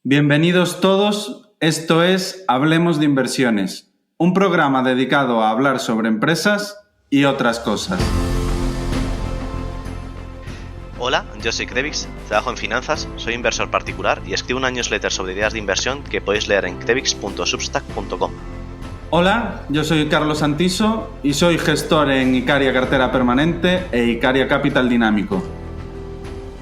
Bienvenidos todos, esto es Hablemos de Inversiones, un programa dedicado a hablar sobre empresas y otras cosas. Hola, yo soy Krevix, trabajo en finanzas, soy inversor particular y escribo una newsletter sobre ideas de inversión que podéis leer en krevix.substack.com. Hola, yo soy Carlos Santiso y soy gestor en Icaria Cartera Permanente e Icaria Capital Dinámico.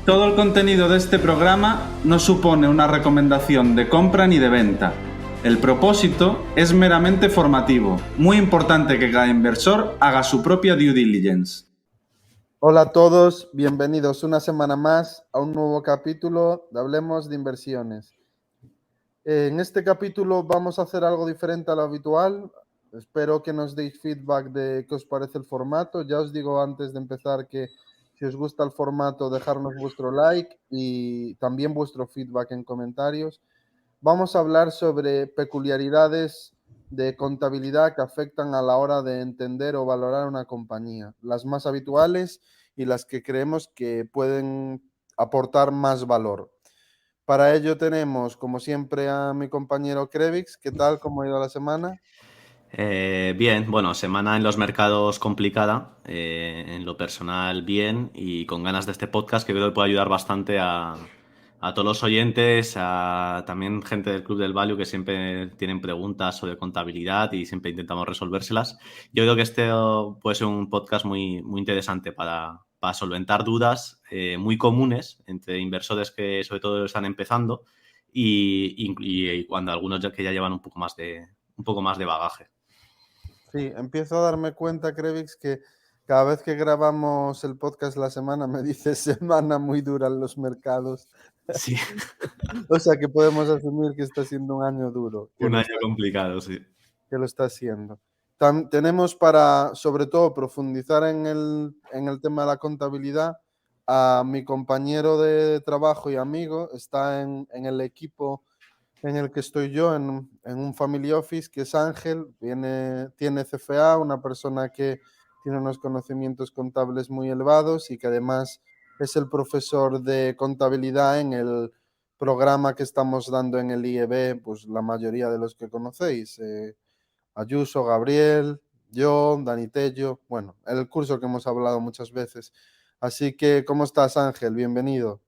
Todo el contenido de este programa no supone una recomendación de compra ni de venta. El propósito es meramente formativo. Muy importante que cada inversor haga su propia due diligence. Hola a todos, bienvenidos una semana más a un nuevo capítulo de Hablemos de Inversiones. En este capítulo vamos a hacer algo diferente a lo habitual. Espero que nos deis feedback de qué os parece el formato. Ya os digo antes de empezar que si os gusta el formato, dejarnos vuestro like y también vuestro feedback en comentarios. Vamos a hablar sobre peculiaridades de contabilidad que afectan a la hora de entender o valorar una compañía, las más habituales y las que creemos que pueden aportar más valor. Para ello tenemos, como siempre, a mi compañero Krevix. ¿Qué tal? ¿Cómo ha ido la semana? Bien, bueno, semana en los mercados complicada, en lo personal bien y con ganas de este podcast que creo que puede ayudar bastante a todos los oyentes, a también gente del Club del Value que siempre tienen preguntas sobre contabilidad y siempre intentamos resolvérselas. Yo creo que este puede ser un podcast muy interesante para solventar dudas muy comunes entre inversores que sobre todo están empezando y cuando algunos que ya llevan un poco más de bagaje. Sí, empiezo a darme cuenta, Krevix, que cada vez que grabamos el podcast la semana me dice semana muy dura en los mercados. Sí, O sea que podemos asumir que está siendo un año duro, un año complicado, sí. que lo está haciendo. Tenemos para, sobre todo, profundizar en el tema de la contabilidad a mi compañero de trabajo y amigo, está en el equipo en el que estoy yo, en un family office, que es Ángel, tiene CFA, una persona que tiene unos conocimientos contables muy elevados y que además es el profesor de contabilidad en el programa que estamos dando en el IEB, pues la mayoría de los que conocéis, Ayuso, Gabriel, yo, Dani Tello, bueno, el curso que hemos hablado muchas veces. Así que, ¿cómo estás, Ángel? Bienvenido.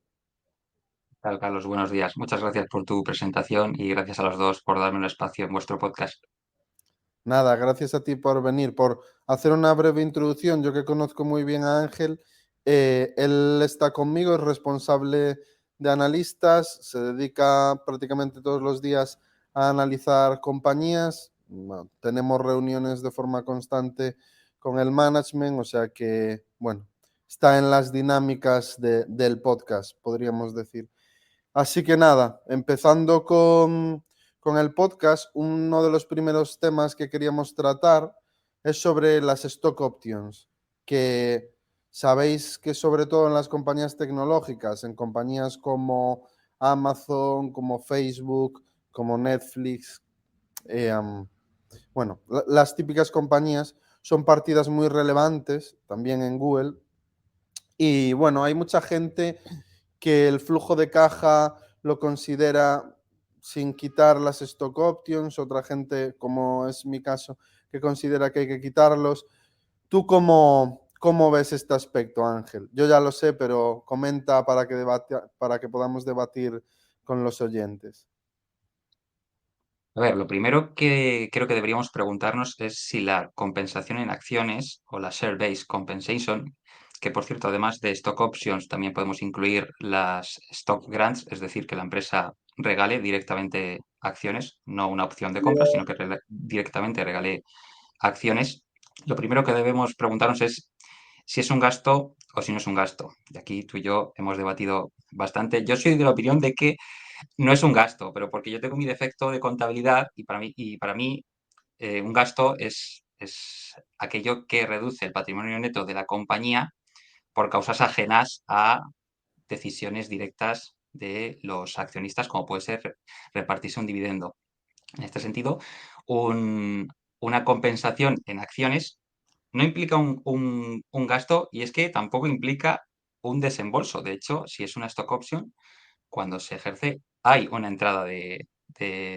Tal, Carlos, buenos días. Muchas gracias por tu presentación y gracias a los dos por darme un espacio en vuestro podcast. Nada, gracias a ti por venir, por hacer una breve introducción. Yo que conozco muy bien a Ángel, él está conmigo, es responsable de analistas, se dedica prácticamente todos los días a analizar compañías. Bueno, tenemos reuniones de forma constante con el management, o sea que, bueno, está en las dinámicas del podcast, podríamos decir. Así que nada, empezando con el podcast, uno de los primeros temas que queríamos tratar es sobre las stock options, que sabéis que sobre todo en las compañías tecnológicas, en compañías como Amazon, como Facebook, como Netflix, bueno, las típicas compañías son partidas muy relevantes, también en Google, y bueno, hay mucha gente que el flujo de caja lo considera sin quitar las stock options, otra gente, como es mi caso, que considera que hay que quitarlos. ¿Tú cómo ves este aspecto, Ángel? Yo ya lo sé, pero comenta para que podamos debatir con los oyentes. A ver, lo primero que creo que deberíamos preguntarnos es si la compensación en acciones o la share-based compensation, que por cierto, además de stock options, también podemos incluir las stock grants, es decir, que la empresa regale directamente acciones, no una opción de compra, sino que directamente regale acciones. Lo primero que debemos preguntarnos es si es un gasto o si no es un gasto. Y aquí tú y yo hemos debatido bastante. Yo soy de la opinión de que no es un gasto, pero porque yo tengo mi defecto de contabilidad y para mí un gasto es aquello que reduce el patrimonio neto de la compañía por causas ajenas a decisiones directas de los accionistas, como puede ser repartirse un dividendo. En este sentido, un- una compensación en acciones no implica un gasto y es que tampoco implica un desembolso. De hecho, si es una stock option, cuando se ejerce hay una entrada de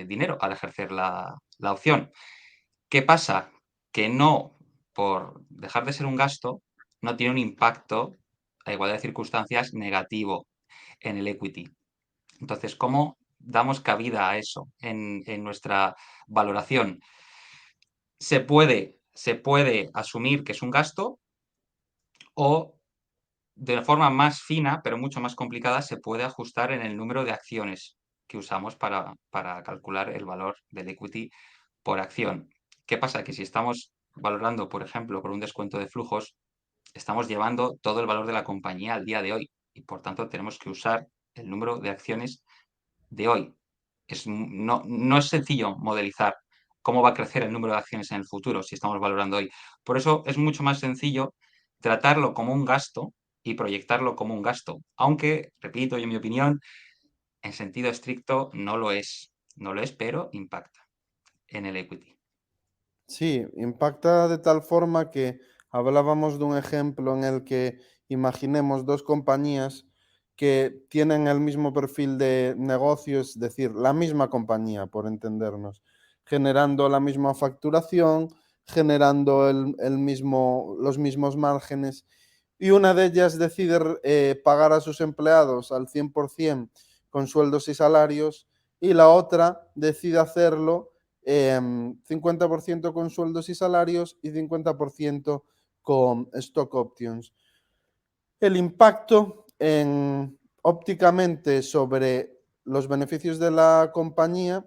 dinero al ejercer la opción. ¿Qué pasa? Que no, por dejar de ser un gasto, no tiene un impacto, a igualdad de circunstancias, negativo en el equity. Entonces, ¿cómo damos cabida a eso en nuestra valoración? Se puede asumir que es un gasto, o de forma más fina, pero mucho más complicada, se puede ajustar en el número de acciones que usamos para calcular el valor del equity por acción. ¿Qué pasa? Que si estamos valorando, por ejemplo, por un descuento de flujos, estamos llevando todo el valor de la compañía al día de hoy y por tanto tenemos que usar el número de acciones de hoy. No es sencillo modelizar cómo va a crecer el número de acciones en el futuro si estamos valorando hoy. Por eso es mucho más sencillo tratarlo como un gasto y proyectarlo como un gasto. Aunque, repito, y en mi opinión, en sentido estricto no lo es. No lo es, pero impacta en el equity. Sí, impacta de tal forma que hablábamos de un ejemplo en el que imaginemos dos compañías que tienen el mismo perfil de negocio, es decir, la misma compañía, por entendernos, generando la misma facturación, generando los mismos márgenes, y una de ellas decide pagar a sus empleados al 100% con sueldos y salarios, y la otra decide hacerlo 50% con sueldos y salarios y 50% con stock options. El impacto ópticamente sobre los beneficios de la compañía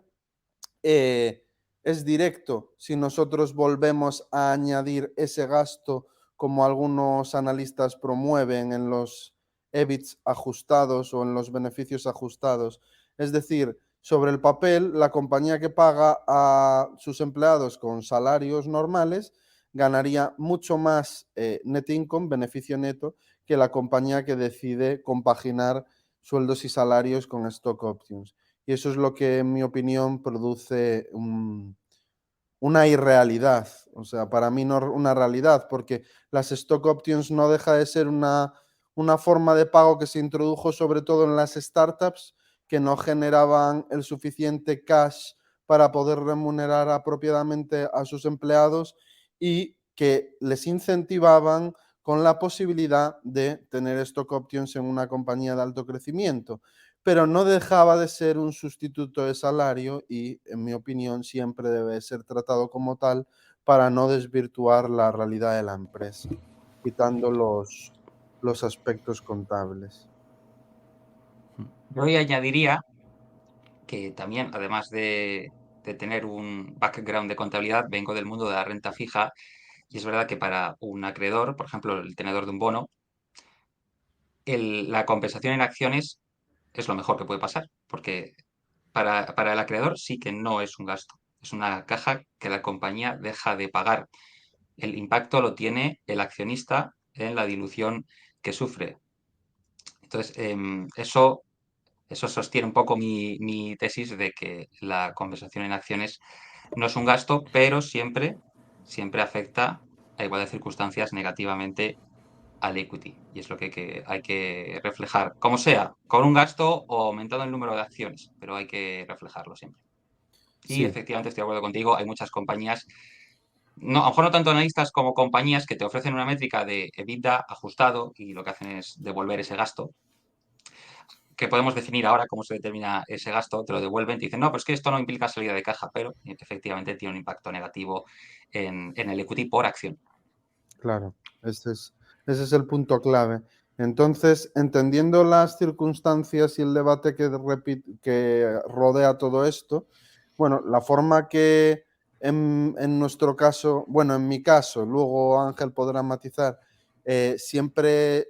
es directo si nosotros volvemos a añadir ese gasto, como algunos analistas promueven en los EBITs ajustados o en los beneficios ajustados. Es decir, sobre el papel, la compañía que paga a sus empleados con salarios normales ganaría mucho más net income, beneficio neto, que la compañía que decide compaginar sueldos y salarios con stock options. Y eso es lo que, en mi opinión, produce una irrealidad. O sea, para mí no una realidad, porque las stock options no deja de ser una forma de pago que se introdujo sobre todo en las startups que no generaban el suficiente cash para poder remunerar apropiadamente a sus empleados y que les incentivaban con la posibilidad de tener stock options en una compañía de alto crecimiento, pero no dejaba de ser un sustituto de salario y, en mi opinión, siempre debe ser tratado como tal para no desvirtuar la realidad de la empresa, quitando los aspectos contables. Yo hoy añadiría que también, además de tener un background de contabilidad, vengo del mundo de la renta fija y es verdad que para un acreedor, por ejemplo, el tenedor de un bono, la compensación en acciones es lo mejor que puede pasar, porque para el acreedor sí que no es un gasto, es una caja que la compañía deja de pagar. El impacto lo tiene el accionista en la dilución que sufre. Entonces, eso sostiene un poco mi tesis de que la compensación en acciones no es un gasto, pero siempre afecta a igualdad de circunstancias negativamente al equity. Y es lo que hay que reflejar, como sea, con un gasto o aumentando el número de acciones, pero hay que reflejarlo siempre. Y Sí, efectivamente estoy de acuerdo contigo, hay muchas compañías, no, a lo mejor no tanto analistas como compañías que te ofrecen una métrica de EBITDA ajustado y lo que hacen es devolver ese gasto, que podemos definir ahora cómo se determina ese gasto, te lo devuelven, te dicen, no, pues que esto no implica salida de caja, pero efectivamente tiene un impacto negativo en el equity por acción. claro, ese es el punto clave. Entonces, entendiendo las circunstancias y el debate que rodea todo esto, bueno, la forma que en nuestro caso, bueno, en mi caso, luego Ángel podrá matizar, siempre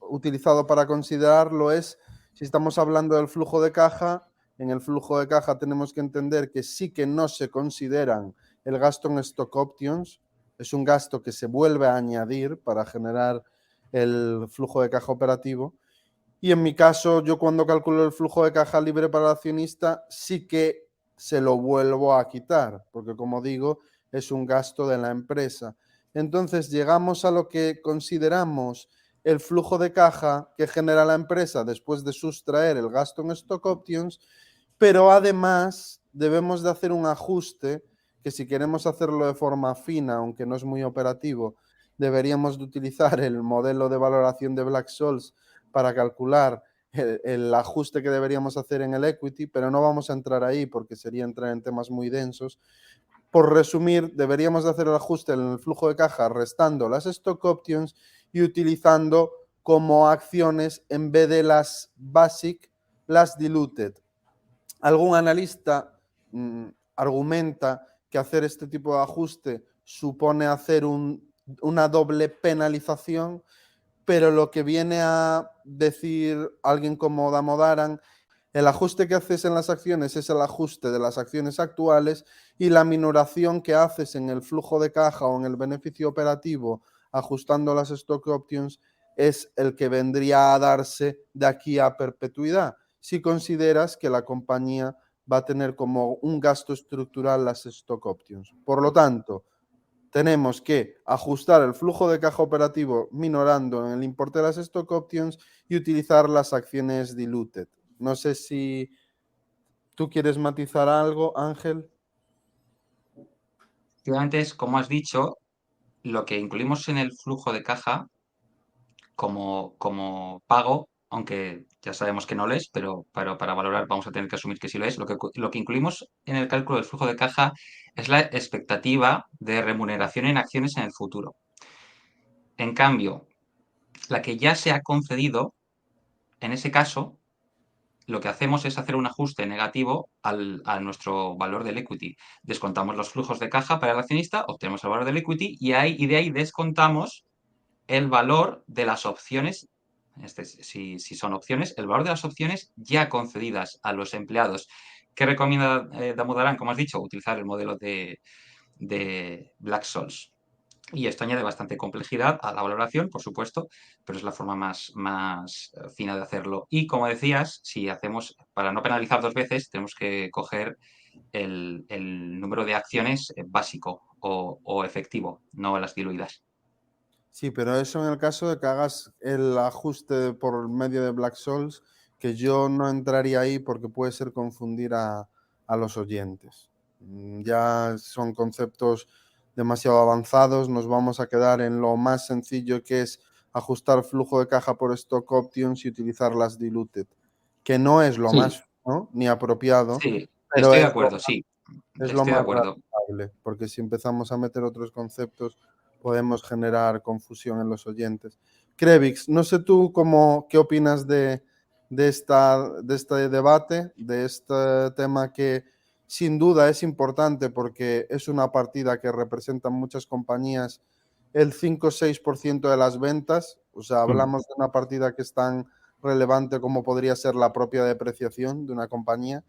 utilizado para considerarlo es, si estamos hablando del flujo de caja, en el flujo de caja tenemos que entender que sí que no se consideran el gasto en stock options, es un gasto que se vuelve a añadir para generar el flujo de caja operativo. Y en mi caso, yo cuando calculo el flujo de caja libre para el accionista, sí que se lo vuelvo a quitar, porque como digo, es un gasto de la empresa. Entonces llegamos a lo que consideramos el flujo de caja que genera la empresa después de sustraer el gasto en stock options, pero además debemos de hacer un ajuste que, si queremos hacerlo de forma fina, aunque no es muy operativo, deberíamos de utilizar el modelo de valoración de Black-Scholes para calcular el ajuste que deberíamos hacer en el equity, pero no vamos a entrar ahí porque sería entrar en temas muy densos. Por resumir, deberíamos de hacer el ajuste en el flujo de caja restando las stock options y utilizando como acciones, en vez de las basic, las diluted. Algún analista argumenta que hacer este tipo de ajuste supone hacer una doble penalización, pero lo que viene a decir alguien como Damodaran, el ajuste que haces en las acciones es el ajuste de las acciones actuales, y la minoración que haces en el flujo de caja o en el beneficio operativo ajustando las stock options es el que vendría a darse de aquí a perpetuidad, si consideras que la compañía va a tener como un gasto estructural las stock options. Por lo tanto, tenemos que ajustar el flujo de caja operativo minorando en el importe de las stock options y utilizar las acciones diluted. No sé si tú quieres matizar algo, Ángel. Efectivamente, es como has dicho, lo que incluimos en el flujo de caja como pago, aunque ya sabemos que no lo es, pero para valorar vamos a tener que asumir que sí lo es. Lo que incluimos en el cálculo del flujo de caja es la expectativa de remuneración en acciones en el futuro. En cambio, la que ya se ha concedido, en ese caso, lo que hacemos es hacer un ajuste negativo a nuestro valor del equity. Descontamos los flujos de caja para el accionista, obtenemos el valor del equity y de ahí descontamos el valor de las opciones, si son opciones, el valor de las opciones ya concedidas a los empleados. ¿Qué recomienda Damodaran? Como has dicho, utilizar el modelo de Black-Scholes. Y esto añade bastante complejidad a la valoración, por supuesto, pero es la forma más fina de hacerlo. Y como decías, si hacemos, para no penalizar dos veces, tenemos que coger el número de acciones básico o efectivo, no las diluidas. Sí, pero eso en el caso de que hagas el ajuste por medio de Black-Scholes, que yo no entraría ahí porque puede ser confundir a los oyentes. Ya son conceptos demasiado avanzados, nos vamos a quedar en lo más sencillo, que es ajustar flujo de caja por stock options y utilizar las diluted, que no es lo Sí, más, ¿no?, ni apropiado, sí, pero estoy de acuerdo, sí, es lo estoy de más acuerdo. razonable, porque si empezamos a meter otros conceptos podemos generar confusión en los oyentes. Krevix, no sé tú qué opinas de este debate, de este tema que sin duda es importante porque es una partida que representa en muchas compañías el 5 o 6% de las ventas. O sea, hablamos de una partida que es tan relevante como podría ser la propia depreciación de una compañía,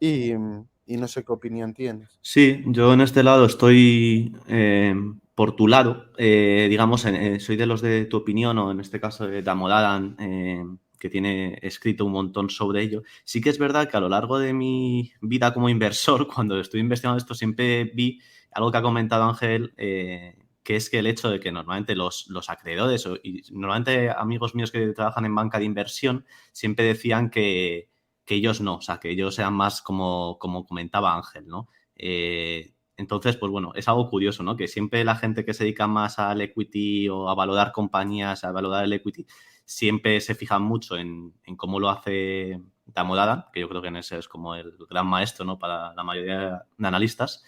y no sé qué opinión tienes. Sí, yo en este lado estoy por tu lado. Digamos, soy de los de tu opinión, o en este caso de Damodaran, que tiene escrito un montón sobre ello. Sí que es verdad que a lo largo de mi vida como inversor, cuando estoy investigando esto, siempre vi algo que ha comentado Ángel, que es que el hecho de que normalmente los acreedores y normalmente amigos míos que trabajan en banca de inversión siempre decían que ellos no, o sea, que ellos sean más como comentaba Ángel, ¿no? Entonces, pues bueno, es algo curioso, ¿no? Que siempre la gente que se dedica más al equity o a valorar compañías, a valorar el equity, siempre se fijan mucho en cómo lo hace Damodaran, que yo creo que en ese es como el gran maestro, ¿no?, para la mayoría de analistas.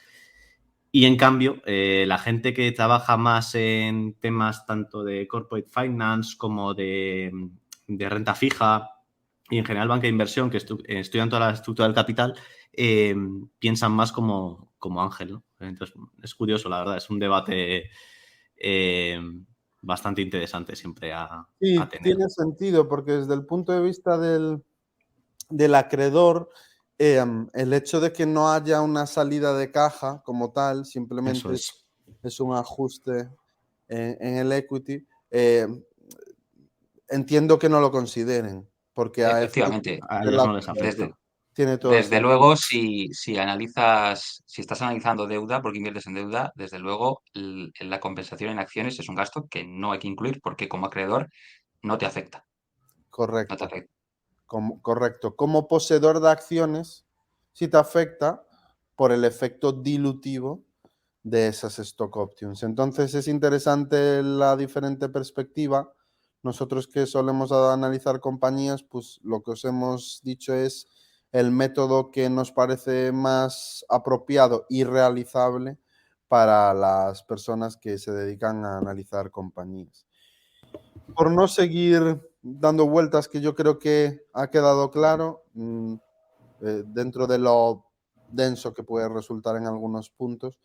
Y en cambio, la gente que trabaja más en temas tanto de corporate finance como de renta fija y en general banca de inversión, que estudian toda la estructura del capital, piensan más como Ángel, ¿no? Entonces, es curioso, la verdad, es un debate bastante interesante siempre a Sí, tener. tiene sentido, porque desde el punto de vista del acreedor, el hecho de que no haya una salida de caja como tal, Eso simplemente es. es un ajuste en el equity, entiendo que no lo consideren, porque a efectos Efectivamente, A de ellos la no les afecta. desde, tiene todo el desde sentido. luego, si analizas, si estás analizando deuda, porque inviertes en deuda, desde luego la compensación en acciones es un gasto que no hay que incluir porque como acreedor no te afecta. No te Correcto. afecta. Correcto. Como poseedor de acciones, sí te afecta por el efecto dilutivo de esas stock options. Entonces es interesante la diferente perspectiva. Nosotros que solemos analizar compañías, pues lo que os hemos dicho es el método que nos parece más apropiado y realizable para las personas que se dedican a analizar compañías. Por no seguir dando vueltas, que yo creo que ha quedado claro, dentro de lo denso que puede resultar en algunos puntos.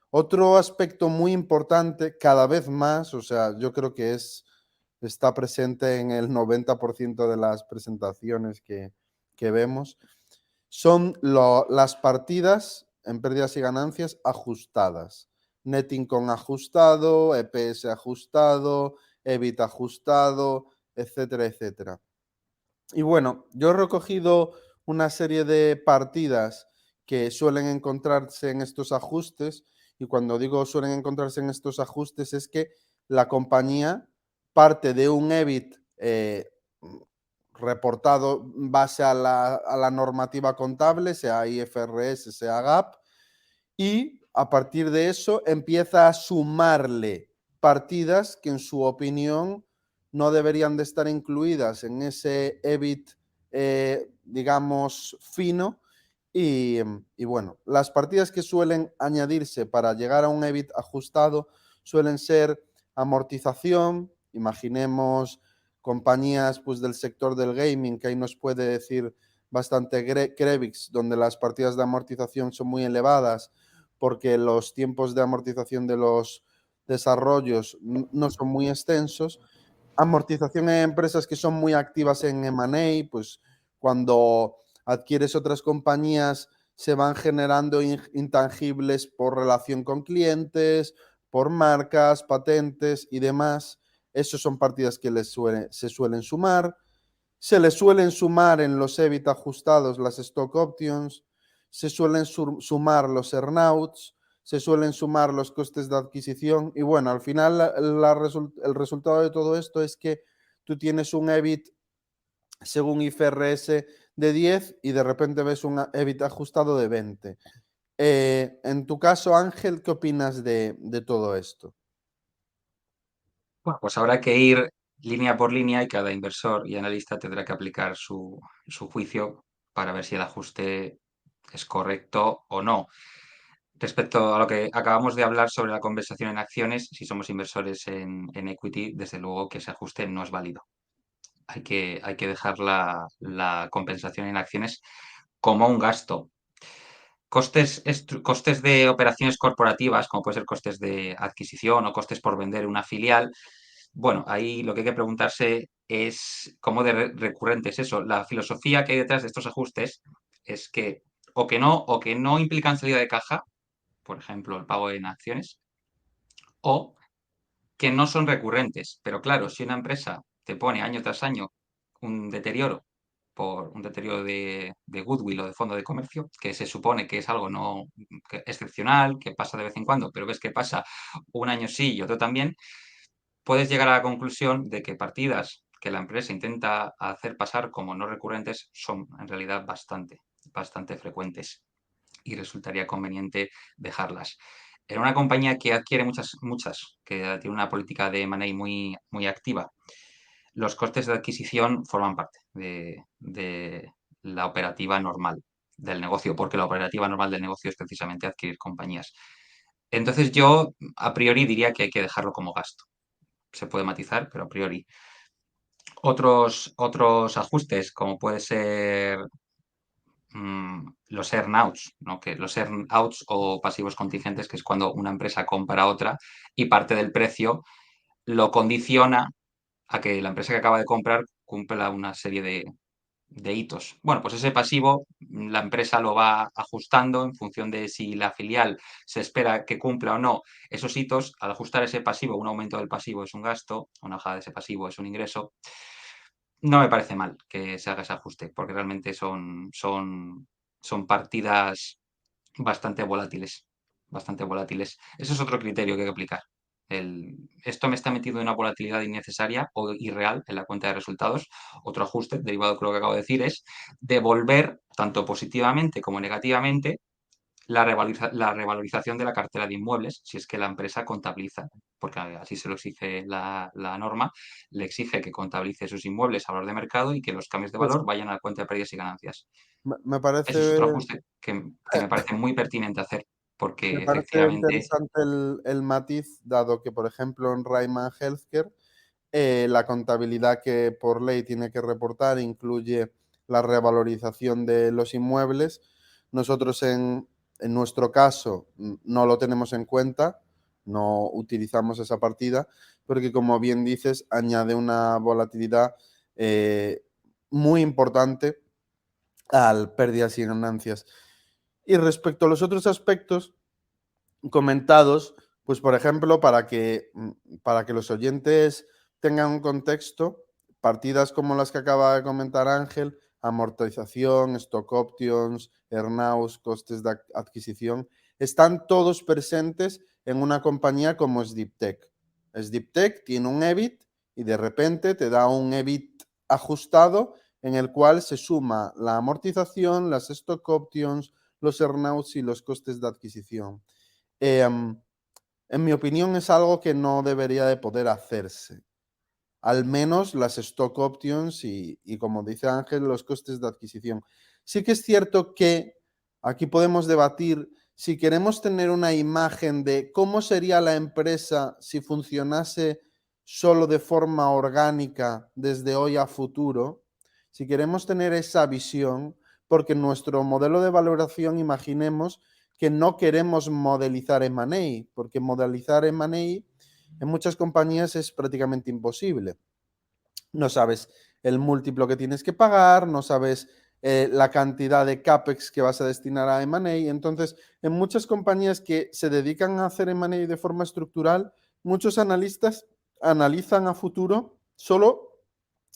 Otro aspecto muy importante, cada vez más, o sea, yo creo que está presente en el 90% de las presentaciones que vemos, son las partidas en pérdidas y ganancias ajustadas. Net income ajustado, EPS ajustado, EBIT ajustado, etcétera, etcétera. Y bueno, yo he recogido una serie de partidas que suelen encontrarse en estos ajustes, y cuando digo suelen encontrarse en estos ajustes es que la compañía parte de un EBIT reportado en base a la normativa contable, sea IFRS, sea GAAP, y a partir de eso empieza a sumarle partidas que en su opinión no deberían de estar incluidas en ese EBIT, digamos, fino. Y bueno, las partidas que suelen añadirse para llegar a un EBIT ajustado suelen ser amortización. Imaginemos compañías pues, del sector del gaming, que ahí nos puede decir bastante Krevix, donde las partidas de amortización son muy elevadas porque los tiempos de amortización de los desarrollos no son muy extensos. Amortización en empresas que son muy activas en M&A, pues cuando adquieres otras compañías se van generando intangibles por relación con clientes, por marcas, patentes y demás. Esos son partidas que se suelen sumar. Se le suelen sumar en los EBIT ajustados las stock options, se suelen sumar los earnouts, se suelen sumar los costes de adquisición y bueno, al final el resultado de todo esto es que tú tienes un EBIT según IFRS de 10 y de repente ves un EBIT ajustado de 20. En tu caso, Ángel, ¿qué opinas de todo esto? Bueno, pues habrá que ir línea por línea y cada inversor y analista tendrá que aplicar su juicio para ver si el ajuste es correcto o no. Respecto a lo que acabamos de hablar sobre la compensación en acciones, si somos inversores en equity, desde luego que ese ajuste no es válido. Hay que dejar la compensación en acciones como un gasto. Costes de operaciones corporativas, como puede ser costes de adquisición o costes por vender una filial, bueno, ahí lo que hay que preguntarse es cómo de recurrente es eso. La filosofía que hay detrás de estos ajustes es que o que no implican salida de caja, por ejemplo, el pago en acciones, o que no son recurrentes. Pero claro, si una empresa te pone año tras año un deterioro por un deterioro de goodwill o de fondo de comercio, que se supone que es algo no excepcional, que pasa de vez en cuando, pero ves que pasa un año sí y otro también, puedes llegar a la conclusión de que partidas que la empresa intenta hacer pasar como no recurrentes son en realidad bastante frecuentes y resultaría conveniente dejarlas. En una compañía que adquiere muchas, que tiene una política de M&A muy activa, los costes de adquisición forman parte de la operativa normal del negocio, porque la operativa normal del negocio es precisamente adquirir compañías. Entonces yo a priori diría que hay que dejarlo como gasto. Se puede matizar, pero a priori. Otros ajustes, como puede ser los earnouts, ¿no? Que los earnouts o pasivos contingentes, que es cuando una empresa compra a otra y parte del precio lo condiciona a que la empresa que acaba de comprar cumpla una serie de hitos. Bueno, pues ese pasivo la empresa lo va ajustando en función de si la filial se espera que cumpla o no esos hitos. Al ajustar ese pasivo, un aumento del pasivo es un gasto, una bajada de ese pasivo es un ingreso. No me parece mal que se haga ese ajuste, porque realmente son partidas bastante volátiles, bastante volátiles. Ese es otro criterio que hay que aplicar. esto me está metiendo en una volatilidad innecesaria o irreal en la cuenta de resultados. Otro ajuste derivado de lo que acabo de decir es devolver, tanto positivamente como negativamente, la revalorización de la cartera de inmuebles, si es que la empresa contabiliza, porque así se lo exige la norma, le exige que contabilice sus inmuebles a valor de mercado y que los cambios de Pues valor vayan a la cuenta de pérdidas y ganancias. me Ese es parece, otro ajuste que me parece muy pertinente hacer, me porque parece efectivamente interesante el matiz, dado que, por ejemplo, en Rayman Healthcare, la contabilidad que por ley tiene que reportar incluye la revalorización de los inmuebles. Nosotros en nuestro caso no lo tenemos en cuenta, no utilizamos esa partida, porque como bien dices, añade una volatilidad eh, muy importante al pérdidas y ganancias. Y respecto a los otros aspectos comentados, pues por ejemplo, para que los oyentes tengan un contexto, partidas como las que acaba de comentar Ángel, amortización, stock options, earnouts, costes de adquisición, están todos presentes en una compañía como SDIPTech. SDIPTech tiene un EBIT y de repente te da un EBIT ajustado en el cual se suma la amortización, las stock options, los earnouts y los costes de adquisición. En mi opinión es algo que no debería de poder hacerse. Al menos las stock options y como dice Ángel, los costes de adquisición. Sí que es cierto que aquí podemos debatir si queremos tener una imagen de cómo sería la empresa si funcionase solo de forma orgánica desde hoy a futuro, si queremos tener esa visión, porque nuestro modelo de valoración, imaginemos que no queremos modelizar M&A, porque modelizar M&A en muchas compañías es prácticamente imposible. No sabes el múltiplo que tienes que pagar, no sabes la cantidad de CAPEX que vas a destinar a M&A. Entonces, en muchas compañías que se dedican a hacer M&A de forma estructural, muchos analistas analizan a futuro solo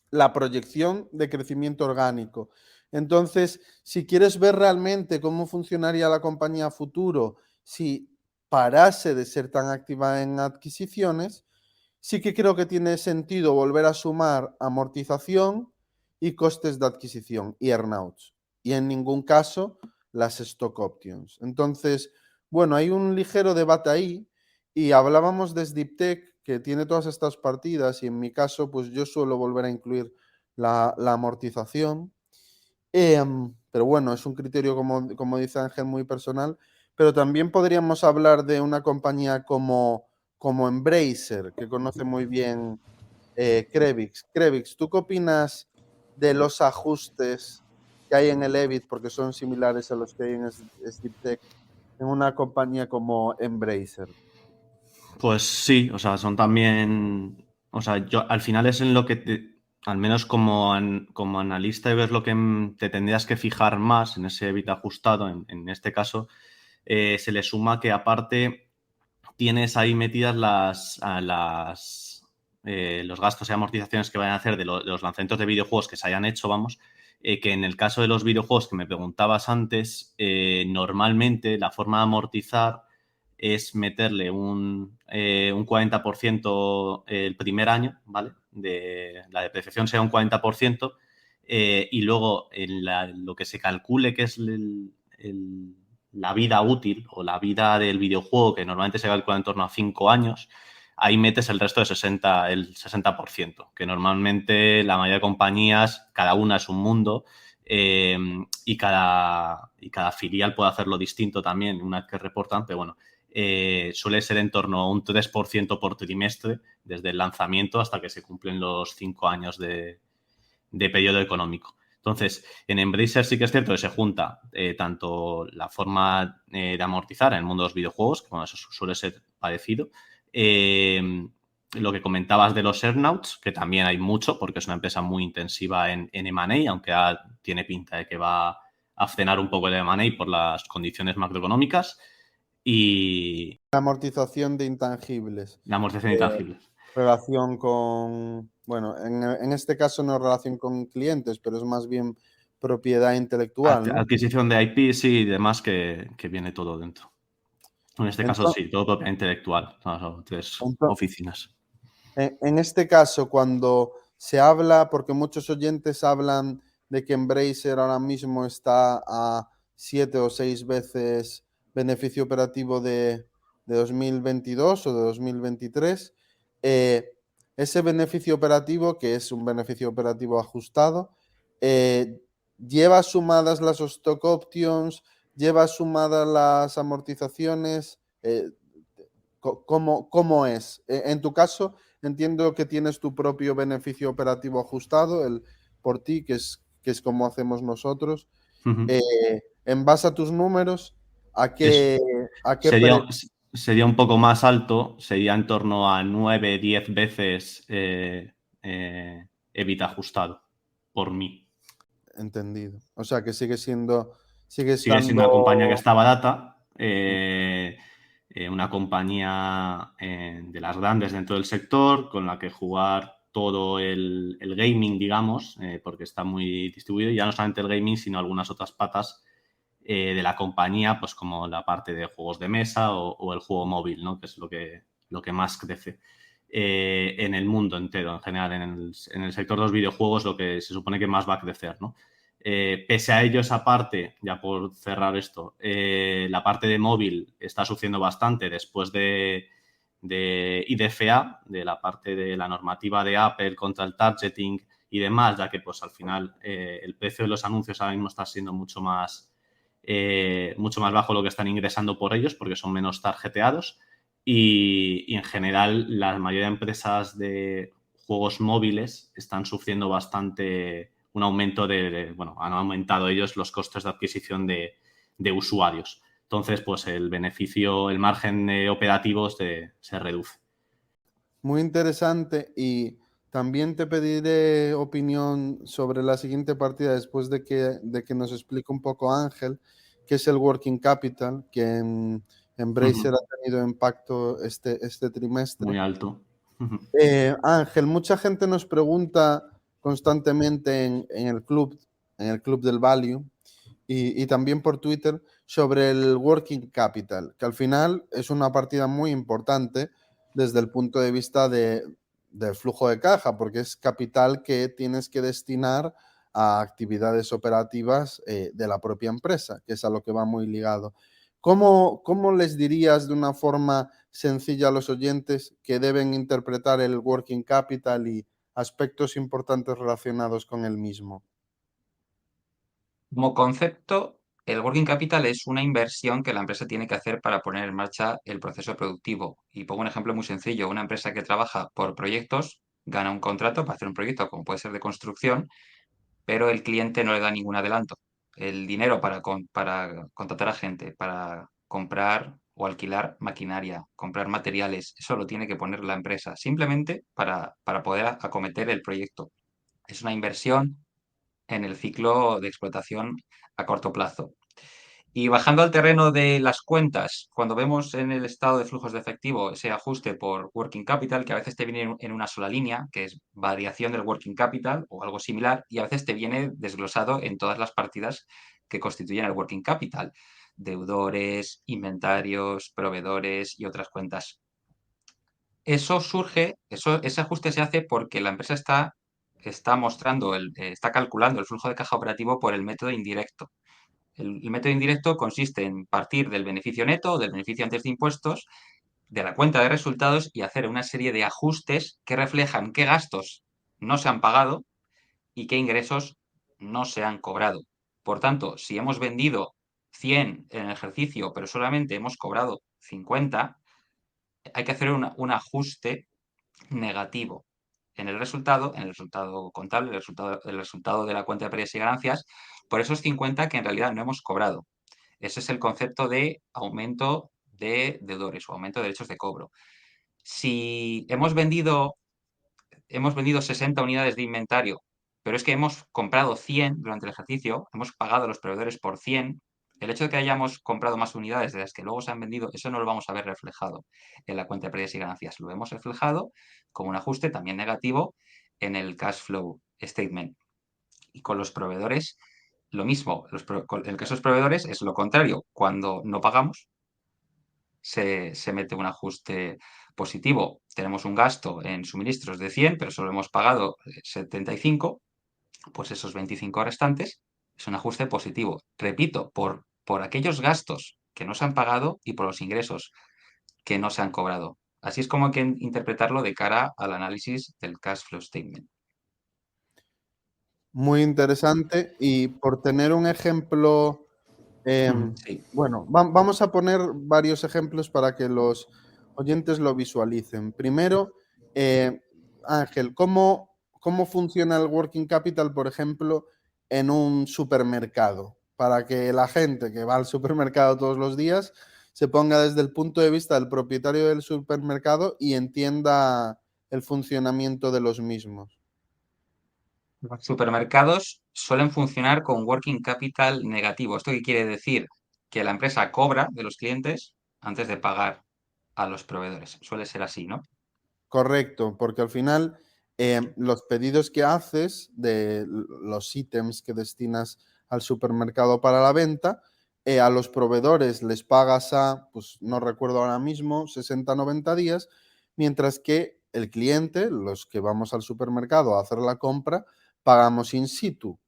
la proyección de crecimiento orgánico. Entonces, si quieres ver realmente cómo funcionaría la compañía a futuro, si parase de ser tan activa en adquisiciones, sí que creo que tiene sentido volver a sumar amortización y costes de adquisición y earnouts. Y en ningún caso las stock options. Entonces, bueno, hay un ligero debate ahí y hablábamos de SDIPTech que tiene todas estas partidas y en mi caso, pues yo suelo volver a incluir la amortización. Pero bueno, es un criterio, como dice Ángel, muy personal. Pero también podríamos hablar de una compañía como Embracer, que conoce muy bien Krevix. Krevix, ¿tú qué opinas de los ajustes que hay en el EBIT, porque son similares a los que hay en SDIPTech, en una compañía como Embracer? Pues sí, o sea, son también, o sea, yo al final es en lo que al menos como analista, ves lo que te tendrías que fijar más en ese EBIT ajustado, en este caso, se le suma que aparte tienes ahí metidas los gastos y amortizaciones que vayan a hacer de los lanzamientos de videojuegos que se hayan hecho, vamos, que en el caso de los videojuegos que me preguntabas antes, normalmente la forma de amortizar es meterle un 40% el primer año, ¿vale? De la depreciación sea un 40%, y luego lo que se calcule que es la vida útil o la vida del videojuego, que normalmente se calcula en torno a 5 años, ahí metes el resto de el 60%, que normalmente la mayoría de compañías, cada una es un mundo, y cada filial puede hacerlo distinto también una vez que reportan, pero bueno, suele ser en torno a un 3% por trimestre desde el lanzamiento hasta que se cumplen los 5 años de periodo económico. Entonces, en Embracer sí que es cierto que se junta tanto la forma de amortizar en el mundo de los videojuegos, que bueno, eso suele ser parecido, lo que comentabas de los earnouts, que también hay mucho, porque es una empresa muy intensiva en M&A, aunque tiene pinta de que va a frenar un poco el M&A por las condiciones macroeconómicas, y La amortización de intangibles. la amortización intangible. Relación con, bueno, en este caso no es relación con clientes, pero es más bien propiedad intelectual, ¿no? Adquisición de IPs y demás que viene todo dentro. En este caso Entonces, sí, todo propiedad intelectual, las 3 oficinas. En este caso, cuando se habla, porque muchos oyentes hablan de que Embracer ahora mismo está a 7 o 6 veces beneficio operativo de 2022 o de 2023, eh, ese beneficio operativo, que es un beneficio operativo ajustado, lleva sumadas las stock options, lleva sumadas las amortizaciones. ¿Cómo es? En tu caso, entiendo que tienes tu propio beneficio operativo ajustado, el por ti, que es como hacemos nosotros. Ujú. En base a tus números, ¿a Es, qué, a qué sería, pre- sería un poco más alto, sería en torno a 9-10 veces EBITDA ajustado por mí. Entendido. O sea, que sigue Sigue siendo una compañía que estando. está barata, una compañía de las grandes dentro del sector, con la que jugar todo el gaming, digamos, porque está muy distribuido, y ya no solamente el gaming, sino algunas otras patas de la compañía, pues como la parte de juegos de mesa o el juego móvil, ¿no? Que es lo que más crece en el mundo entero, en general, en el sector de los videojuegos, lo que se supone que más va a crecer, ¿no? Pese a ello, esa parte, ya por cerrar esto, la parte de móvil está sufriendo bastante después de IDFA, de la parte de la normativa de Apple contra el targeting y demás, ya que pues al final el precio de los anuncios ahora mismo está siendo mucho más bajo lo que están ingresando por ellos porque son menos tarjeteados y en general la mayoría de empresas de juegos móviles están sufriendo bastante un aumento bueno, han aumentado ellos los costes de adquisición de usuarios. Entonces, pues el beneficio, el margen operativo se reduce. Muy interesante, y también te pediré opinión sobre la siguiente partida después de que nos explique un poco Ángel, que es el Working Capital, que en Bracer ha tenido impacto este trimestre. Muy alto. Ángel, mucha gente nos pregunta constantemente en el club del Value, y también por Twitter, sobre el working capital, que al final es una partida muy importante desde el punto de vista del flujo de caja, porque es capital que tienes que destinar a actividades operativas de la propia empresa, que es a lo que va muy ligado. ¿Cómo les dirías de una forma sencilla a los oyentes que deben interpretar el working capital y aspectos importantes relacionados con el mismo? Como concepto, el working capital es una inversión que la empresa tiene que hacer para poner en marcha el proceso productivo. Y pongo un ejemplo muy sencillo. Una empresa que trabaja por proyectos gana un contrato para hacer un proyecto, como puede ser de construcción, pero el cliente no le da ningún adelanto. El dinero para contratar a gente, para comprar o alquilar maquinaria, comprar materiales, eso lo tiene que poner la empresa, simplemente para poder acometer el proyecto. Es una inversión en el ciclo de explotación a corto plazo. Y bajando al terreno de las cuentas, cuando vemos en el estado de flujos de efectivo ese ajuste por working capital, que a veces te viene en una sola línea, que es variación del working capital o algo similar, y a veces te viene desglosado en todas las partidas que constituyen el working capital, deudores, inventarios, proveedores y otras cuentas. Ese ajuste se hace porque la empresa está mostrando, está calculando el flujo de caja operativo por el método indirecto. El método indirecto consiste en partir del beneficio neto, del beneficio antes de impuestos, de la cuenta de resultados y hacer una serie de ajustes que reflejan qué gastos no se han pagado y qué ingresos no se han cobrado. Por tanto, si hemos vendido 100 en el ejercicio, pero solamente hemos cobrado 50, hay que hacer un ajuste negativo en el resultado contable, el resultado de la cuenta de pérdidas y ganancias, por esos 50 que en realidad no hemos cobrado. Ese es el concepto de aumento de deudores o aumento de derechos de cobro. Si hemos vendido 60 unidades de inventario, pero es que hemos comprado 100 durante el ejercicio, hemos pagado a los proveedores por 100, el hecho de que hayamos comprado más unidades de las que luego se han vendido, eso no lo vamos a ver reflejado en la cuenta de pérdidas y ganancias. Lo hemos reflejado como un ajuste también negativo en el cash flow statement. Y con los proveedores, lo mismo. En el caso de los proveedores es lo contrario. Cuando no pagamos, se mete un ajuste positivo. Tenemos un gasto en suministros de 100, pero solo hemos pagado 75, pues esos 25 restantes es un ajuste positivo. Repito, por aquellos gastos que no se han pagado y por los ingresos que no se han cobrado. Así es como hay que interpretarlo de cara al análisis del cash flow statement. Muy interesante. Y por tener un ejemplo, Sí. bueno, vamos a poner varios ejemplos para que los oyentes lo visualicen. Primero, Ángel, ¿cómo funciona el working capital, por ejemplo, en un supermercado? Para que la gente que va al supermercado todos los días se ponga desde el punto de vista del propietario del supermercado y entienda el funcionamiento de los mismos. Los supermercados suelen funcionar con working capital negativo. ¿Esto qué quiere decir? Que la empresa cobra de los clientes antes de pagar a los proveedores. Suele ser así, ¿no? Correcto, porque al final los pedidos que haces de los ítems que destinas al supermercado para la venta, a los proveedores les pagas a, pues no recuerdo ahora mismo, 60, 90 días, mientras que el cliente, los que vamos al supermercado a hacer la compra, pagamos in situ.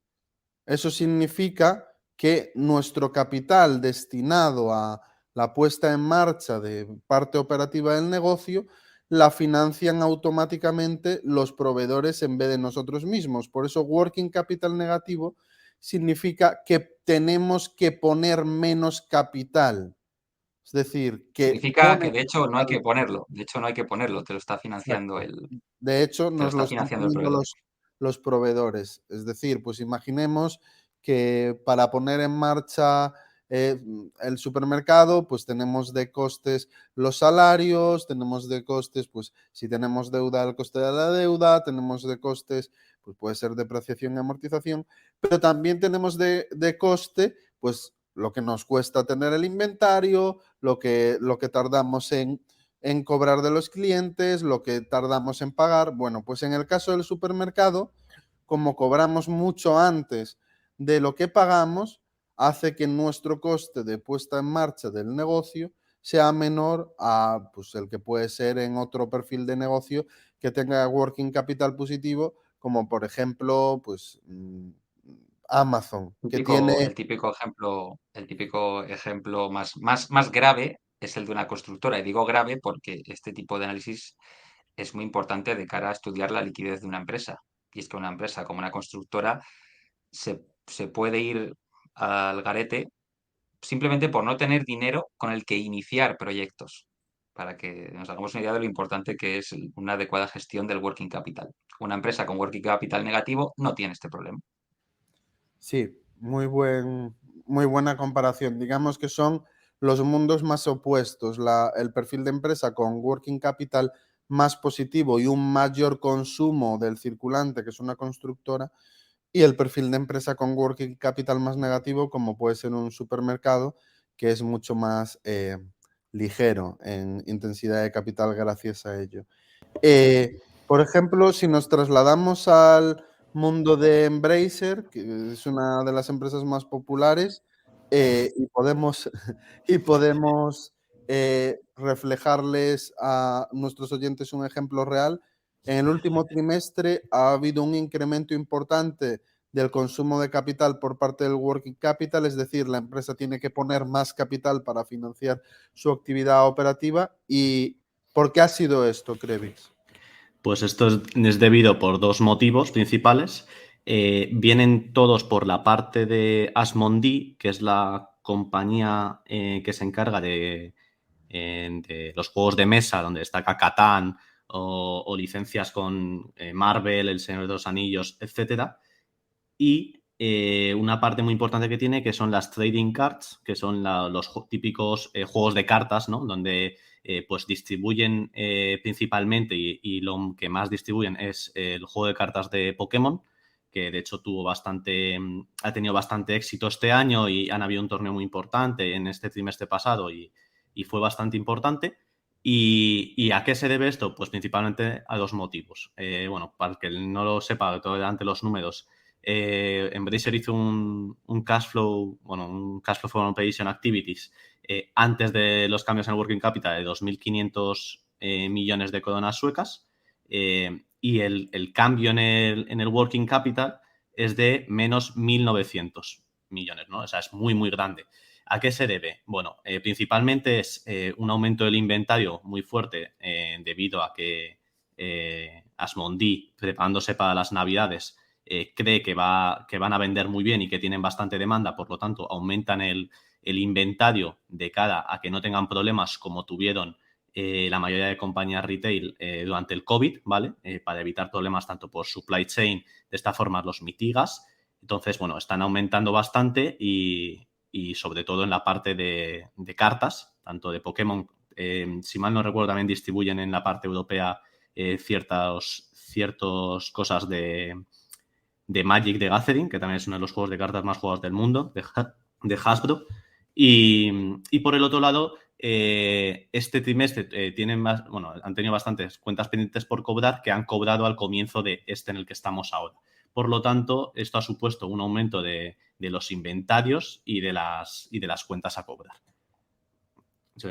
Eso significa que nuestro capital destinado a la puesta en marcha de parte operativa del negocio la financian automáticamente los proveedores en vez de nosotros mismos. Por eso, working capital negativo significa que tenemos que poner menos capital. Es decir, que Significa pone que de hecho no hay capital. que ponerlo. De hecho no hay que ponerlo. Te lo está financiando Exacto. De hecho, te lo nos lo está están financiando el poniendo proveedor. los proveedores. Es decir, pues imaginemos que para poner en marcha el supermercado, pues tenemos de costes los salarios, tenemos de costes, pues si tenemos deuda, el coste de la deuda, tenemos de costes, pues puede ser depreciación y amortización, pero también tenemos de coste, pues lo que nos cuesta tener el inventario, lo que tardamos en cobrar de los clientes, lo que tardamos en pagar. Bueno, pues en el caso del supermercado, como cobramos mucho antes de lo que pagamos, hace que nuestro coste de puesta en marcha del negocio sea menor a pues, el que puede ser en otro perfil de negocio que tenga working capital positivo, como por ejemplo, pues Amazon, que tiene. El típico ejemplo más grave es el de una constructora. Y digo grave porque este tipo de análisis es muy importante de cara a estudiar la liquidez de una empresa. Y es que una empresa como una constructora se puede ir al garete simplemente por no tener dinero con el que iniciar proyectos, para que nos hagamos una idea de lo importante que es una adecuada gestión del working capital. Una empresa con working capital negativo no tiene este problema. Sí, muy buena comparación. Digamos que son los mundos más opuestos. El perfil de empresa con working capital más positivo y un mayor consumo del circulante, que es una constructora, y el perfil de empresa con working capital más negativo, como puede ser un supermercado, que es mucho más ligero en intensidad de capital gracias a ello. Por ejemplo, si nos trasladamos al mundo de Embracer, que es una de las empresas más populares, y podemos, y podemos reflejarles a nuestros oyentes un ejemplo real, en el último trimestre ha habido un incremento importante del consumo de capital por parte del working capital, es decir, la empresa tiene que poner más capital para financiar su actividad operativa. ¿Y por qué ha sido esto, Krevix? Pues esto es debido por dos motivos principales. Vienen todos por la parte de Asmodee, que es la compañía que se encarga de los juegos de mesa, donde destaca Catán o licencias con Marvel, El Señor de los Anillos, etcétera. Y una parte muy importante que tiene, que son las trading cards, que son los típicos juegos de cartas, ¿no? Donde pues distribuyen principalmente y lo que más distribuyen es el juego de cartas de Pokémon, que de hecho ha tenido bastante éxito este año y han habido un torneo muy importante en este trimestre pasado y fue bastante importante. ¿Y a qué se debe esto? Pues principalmente a dos motivos. Bueno, para el que no lo sepa, todo delante los números, Embracer hizo un cash flow, bueno, un cash flow from operation activities antes de los cambios en el working capital de 2.500 millones de coronas suecas, y el cambio en el working capital es de menos 1.900 millones, ¿no? O sea, es muy, muy grande. ¿A qué se debe? Bueno, principalmente es un aumento del inventario muy fuerte debido a que Asmodee, preparándose para las Navidades, cree que van a vender muy bien y que tienen bastante demanda, por lo tanto, aumentan el inventario de cara a que no tengan problemas como tuvieron la mayoría de compañías retail durante el COVID, ¿vale? Para evitar problemas tanto por supply chain, de esta forma los mitigas. Entonces, bueno, están aumentando bastante y sobre todo en la parte de cartas, tanto de Pokémon, si mal no recuerdo, también distribuyen en la parte europea ciertas cosas de Magic the Gathering, que también es uno de los juegos de cartas más jugados del mundo, de Hasbro. Y por el otro lado, este trimestre han tenido bastantes cuentas pendientes por cobrar que han cobrado al comienzo de este en el que estamos ahora. Por lo tanto, esto ha supuesto un aumento de los inventarios y de las cuentas a cobrar.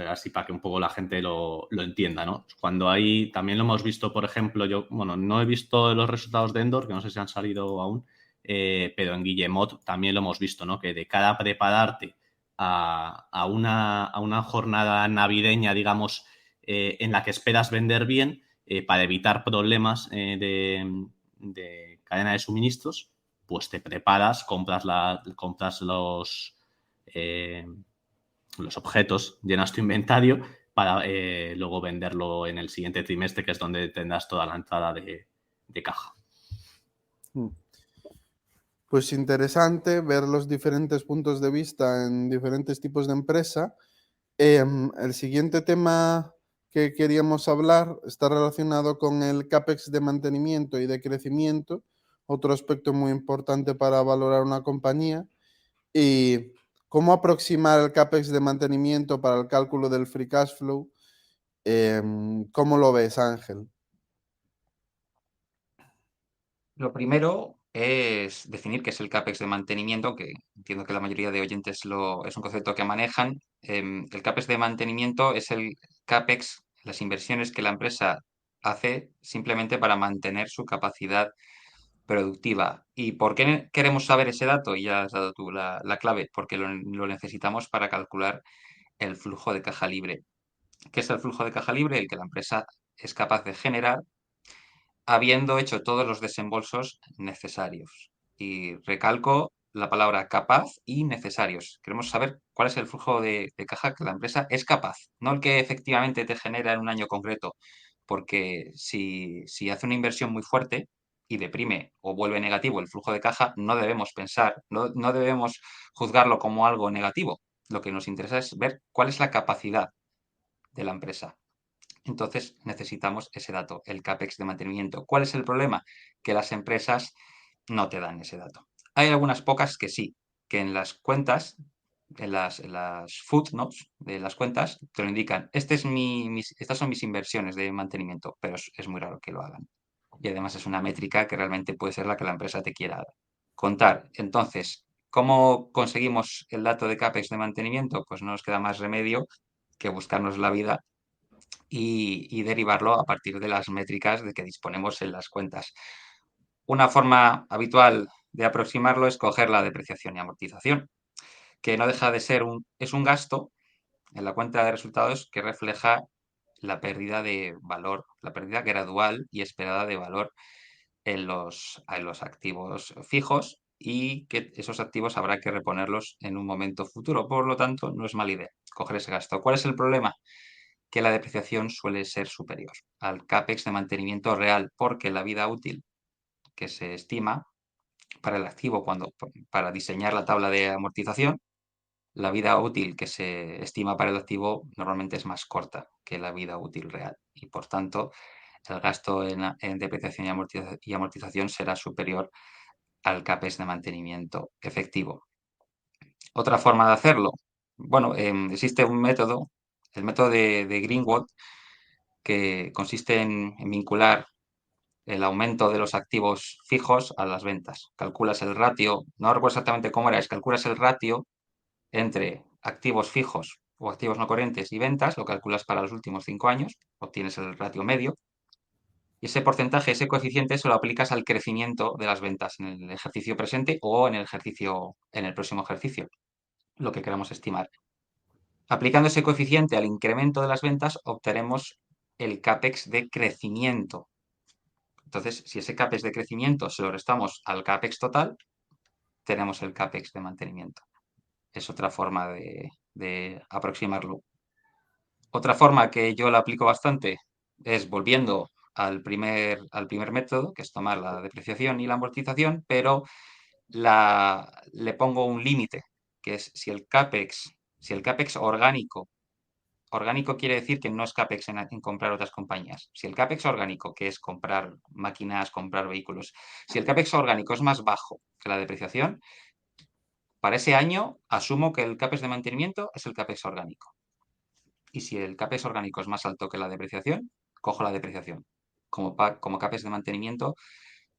Así para que un poco la gente lo entienda, ¿no? Cuando también lo hemos visto, por ejemplo, no he visto los resultados de Endor, que no sé si han salido aún, pero en Guillemot también lo hemos visto, ¿no? Que de cara a prepararte a una jornada navideña, digamos, en la que esperas vender bien, para evitar problemas de cadena de suministros, pues te preparas, compras los objetos, llenas tu inventario para luego venderlo en el siguiente trimestre, que es donde tendrás toda la entrada de caja. Pues interesante ver los diferentes puntos de vista en diferentes tipos de empresa. El siguiente tema que queríamos hablar está relacionado con el CAPEX de mantenimiento y de crecimiento, otro aspecto muy importante para valorar una compañía. Y cómo aproximar el CAPEX de mantenimiento para el cálculo del free cash flow. ¿Cómo lo ves, Ángel? Lo primero es definir qué es el CAPEX de mantenimiento, que entiendo que la mayoría de oyentes es un concepto que manejan. El CAPEX de mantenimiento es el CAPEX, las inversiones que la empresa hace simplemente para mantener su capacidad productiva. ¿Y por qué queremos saber ese dato? Y ya has dado tú la clave, porque lo necesitamos para calcular el flujo de caja libre. ¿Qué es el flujo de caja libre? El que la empresa es capaz de generar habiendo hecho todos los desembolsos necesarios. Y recalco la palabra capaz y necesarios. Queremos saber cuál es el flujo de caja que la empresa es capaz, no el que efectivamente te genera en un año concreto, porque si hace una inversión muy fuerte y deprime o vuelve negativo el flujo de caja, no debemos pensar, no debemos juzgarlo como algo negativo. Lo que nos interesa es ver cuál es la capacidad de la empresa. Entonces necesitamos ese dato, el CAPEX de mantenimiento. ¿Cuál es el problema? Que las empresas no te dan ese dato. Hay algunas pocas que sí, que en las cuentas, en las footnotes de las cuentas, te lo indican. Estas son mis inversiones de mantenimiento, pero es muy raro que lo hagan. Y además es una métrica que realmente puede ser la que la empresa te quiera contar. Entonces, ¿cómo conseguimos el dato de CAPEX de mantenimiento? Pues no nos queda más remedio que buscarnos la vida y derivarlo a partir de las métricas de que disponemos en las cuentas. Una forma habitual de aproximarlo es coger la depreciación y amortización, que no deja de ser es un gasto en la cuenta de resultados que refleja la pérdida de valor, la pérdida gradual y esperada de valor en los activos fijos, y que esos activos habrá que reponerlos en un momento futuro. Por lo tanto, no es mala idea coger ese gasto. ¿Cuál es el problema? Que la depreciación suele ser superior al CAPEX de mantenimiento real, porque la vida útil que se estima para el activo para diseñar la tabla de amortización, la vida útil que se estima para el activo normalmente es más corta que la vida útil real, y por tanto el gasto en depreciación y amortización será superior al CAPEX de mantenimiento efectivo. Otra forma de hacerlo, bueno, existe un método, el método de Greenwald, que consiste en vincular el aumento de los activos fijos a las ventas. Calculas el ratio, no recuerdo exactamente cómo era, calculas el ratio entre activos fijos o activos no corrientes y ventas, lo calculas para los últimos 5 años, obtienes el ratio medio, y ese porcentaje, ese coeficiente, se lo aplicas al crecimiento de las ventas en el ejercicio presente o en el próximo ejercicio, lo que queramos estimar. Aplicando ese coeficiente al incremento de las ventas, obtenemos el CAPEX de crecimiento. Entonces, si ese CAPEX de crecimiento se lo restamos al CAPEX total, tenemos el CAPEX de mantenimiento. Es otra forma de aproximarlo. Otra forma que yo la aplico bastante es volviendo al primer método, que es tomar la depreciación y la amortización, pero le pongo un límite, que es si el CAPEX orgánico quiere decir que no es CAPEX en comprar otras compañías. Si el CAPEX orgánico, que es comprar máquinas, comprar vehículos, si el CAPEX orgánico es más bajo que la depreciación, para ese año asumo que el CAPEX de mantenimiento es el CAPEX orgánico. Y si el CAPEX orgánico es más alto que la depreciación, cojo la depreciación como CAPEX de mantenimiento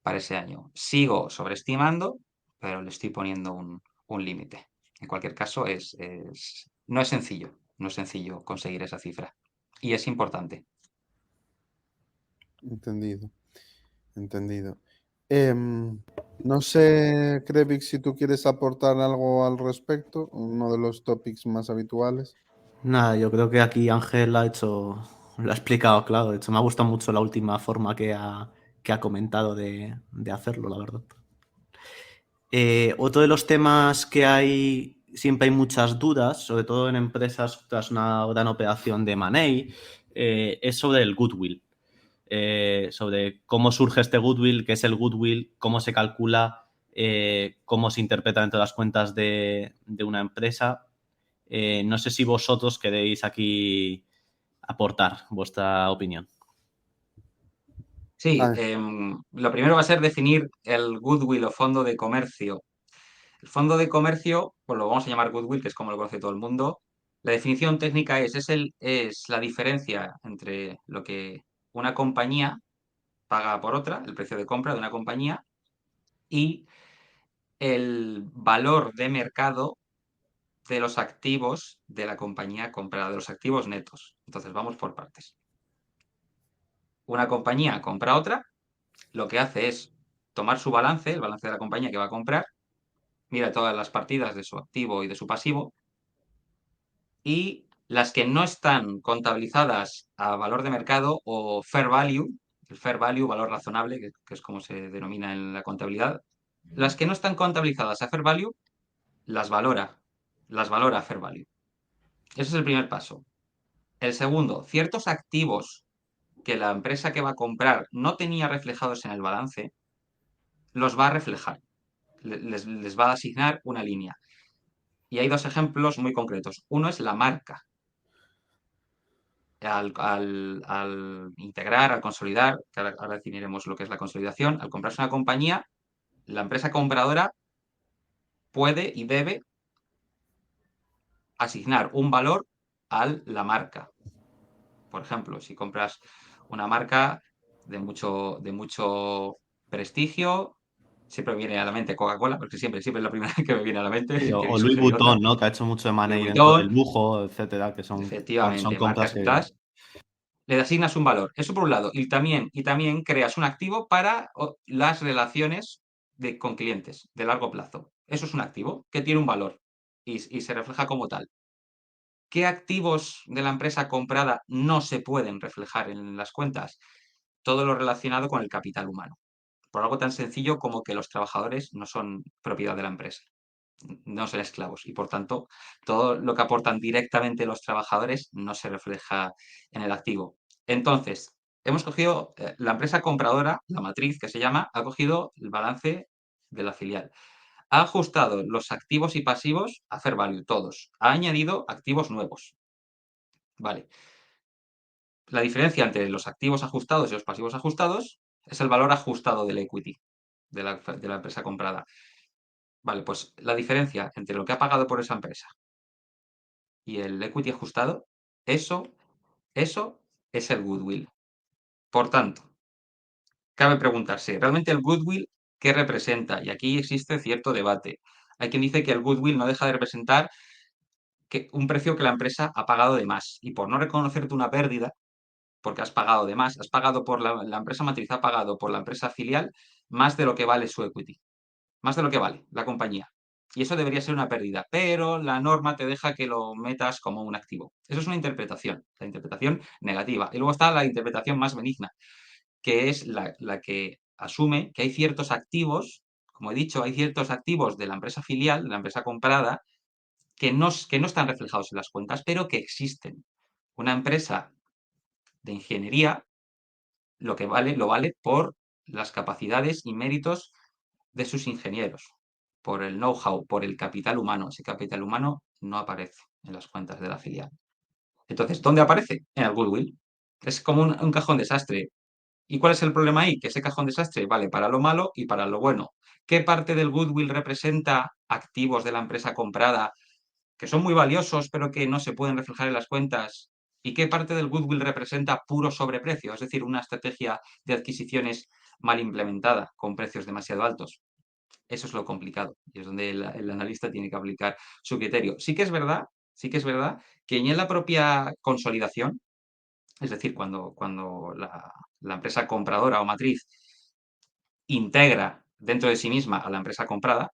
para ese año. Sigo sobreestimando, pero le estoy poniendo un límite. En cualquier caso, no es sencillo, no es sencillo conseguir esa cifra. Y es importante. Entendido, entendido. No sé, Krevik, si tú quieres aportar algo al respecto, uno de los topics más habituales. Nada, yo creo que aquí Ángel lo ha explicado claro. De hecho, me ha gustado mucho la última forma que ha comentado de hacerlo, la verdad. Otro de los temas que siempre hay muchas dudas, sobre todo en empresas tras una gran operación de Money, es sobre el goodwill. Sobre cómo surge este goodwill, qué es el goodwill, cómo se calcula, cómo se interpreta dentro de las cuentas de una empresa. No sé si vosotros queréis aquí aportar vuestra opinión. Sí, Ah, lo primero va a ser definir el goodwill o fondo de comercio. El fondo de comercio, pues lo vamos a llamar goodwill, que es como lo conoce todo el mundo. La definición técnica es la diferencia entre lo que una compañía paga por otra, el precio de compra de una compañía, y el valor de mercado de los activos de la compañía comprada, de los activos netos. Entonces, vamos por partes. Una compañía compra otra, lo que hace es tomar su balance, el balance de la compañía que va a comprar, mira todas las partidas de su activo y de su pasivo, y las que no están contabilizadas a valor de mercado o fair value, el fair value, valor razonable, que es como se denomina en la contabilidad, las que no están contabilizadas a fair value, las valora, las valora a fair value. Ese es el primer paso. El segundo, ciertos activos que la empresa que va a comprar no tenía reflejados en el balance, los va a reflejar, les va a asignar una línea. Y hay dos ejemplos muy concretos. Uno es la marca. Al integrar, al consolidar, que ahora definiremos lo que es la consolidación, al comprarse una compañía, la empresa compradora puede y debe asignar un valor a la marca. Por ejemplo, si compras una marca de mucho prestigio, siempre me viene a la mente Coca-Cola, porque siempre es la primera que me viene a la mente, Sí, que o ni Louis sugerir otra. Vuitton, ¿no? Que ha hecho mucho de Louis money dentro del Vuitton, lujo, etcétera, que son efectivamente, compras marcas que... estas, le asignas un valor. Eso por un lado. Y también creas un activo para las relaciones con clientes de largo plazo. Eso es un activo que tiene un valor y se refleja como tal. ¿Qué activos de la empresa comprada no se pueden reflejar en las cuentas? Todo lo relacionado con el capital humano. Por algo tan sencillo como que los trabajadores no son propiedad de la empresa, no son esclavos y por tanto todo lo que aportan directamente los trabajadores no se refleja en el activo. Entonces, hemos cogido la empresa compradora, la matriz que se llama, ha cogido el balance de la filial. Ha ajustado los activos y pasivos a fair value, todos. Ha añadido activos nuevos. Vale. La diferencia entre los activos ajustados y los pasivos ajustados es el valor ajustado del equity de la empresa comprada. Vale, pues la diferencia entre lo que ha pagado por esa empresa y el equity ajustado, eso es el goodwill. Por tanto, cabe preguntarse, ¿realmente el goodwill qué representa? Y aquí existe cierto debate. Hay quien dice que el goodwill no deja de representar un precio que la empresa ha pagado de más. Y por no reconocerte una pérdida, porque has pagado de más, has pagado por la empresa matriz, ha pagado por la empresa filial más de lo que vale su equity, más de lo que vale la compañía. Y eso debería ser una pérdida, pero la norma te deja que lo metas como un activo. Eso es una interpretación, la interpretación negativa. Y luego está la interpretación más benigna, que es la que asume que hay ciertos activos, como he dicho, hay ciertos activos de la empresa filial, de la empresa comprada, que no están reflejados en las cuentas, pero que existen. Una empresa de ingeniería lo vale por las capacidades y méritos de sus ingenieros, por el know-how, por el capital humano. Ese capital humano no aparece en las cuentas de la filial. Entonces, ¿dónde aparece? En el goodwill. Es como un cajón desastre. ¿Y cuál es el problema ahí? Que ese cajón desastre vale para lo malo y para lo bueno. ¿Qué parte del goodwill representa activos de la empresa comprada que son muy valiosos pero que no se pueden reflejar en las cuentas? ¿Y qué parte del goodwill representa puro sobreprecio? Es decir, una estrategia de adquisiciones mal implementada con precios demasiado altos. Eso es lo complicado y es donde el analista tiene que aplicar su criterio. Sí que es verdad que en la propia consolidación, es decir, cuando la empresa compradora o matriz integra dentro de sí misma a la empresa comprada,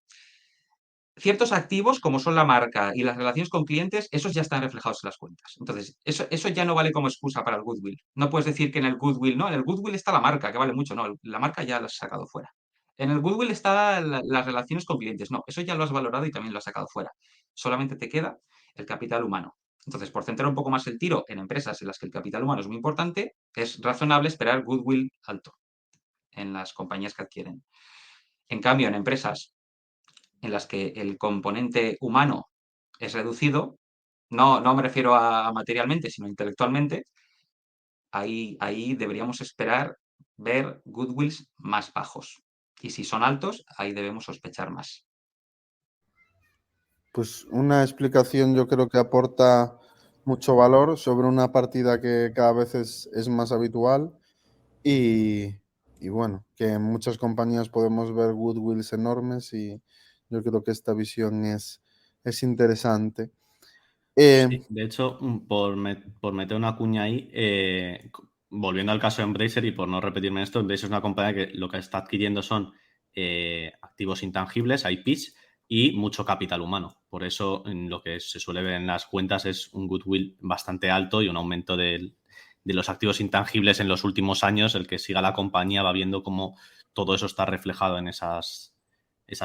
ciertos activos, como son la marca y las relaciones con clientes, esos ya están reflejados en las cuentas. Entonces, eso ya no vale como excusa para el goodwill. No puedes decir que en el goodwill, no, en el goodwill está la marca, que vale mucho, no, la marca ya la has sacado fuera. En el goodwill están las relaciones con clientes, no, eso ya lo has valorado y también lo has sacado fuera. Solamente te queda el capital humano. Entonces, por centrar un poco más el tiro en empresas en las que el capital humano es muy importante, es razonable esperar goodwill alto en las compañías que adquieren. En cambio, en empresas en las que el componente humano es reducido, no me refiero a materialmente, sino intelectualmente, ahí deberíamos esperar ver goodwills más bajos. Y si son altos, ahí debemos sospechar más. Pues una explicación yo creo que aporta mucho valor sobre una partida que cada vez es más habitual y, y bueno, que en muchas compañías podemos ver goodwills enormes y yo creo que esta visión es interesante. Sí, de hecho, por meter una cuña ahí, volviendo al caso de Embracer y por no repetirme esto, Embracer es una compañía que lo que está adquiriendo son activos intangibles, IPs, y mucho capital humano. Por eso, lo que se suele ver en las cuentas es un goodwill bastante alto y un aumento de los activos intangibles en los últimos años. El que siga la compañía va viendo cómo todo eso está reflejado en esas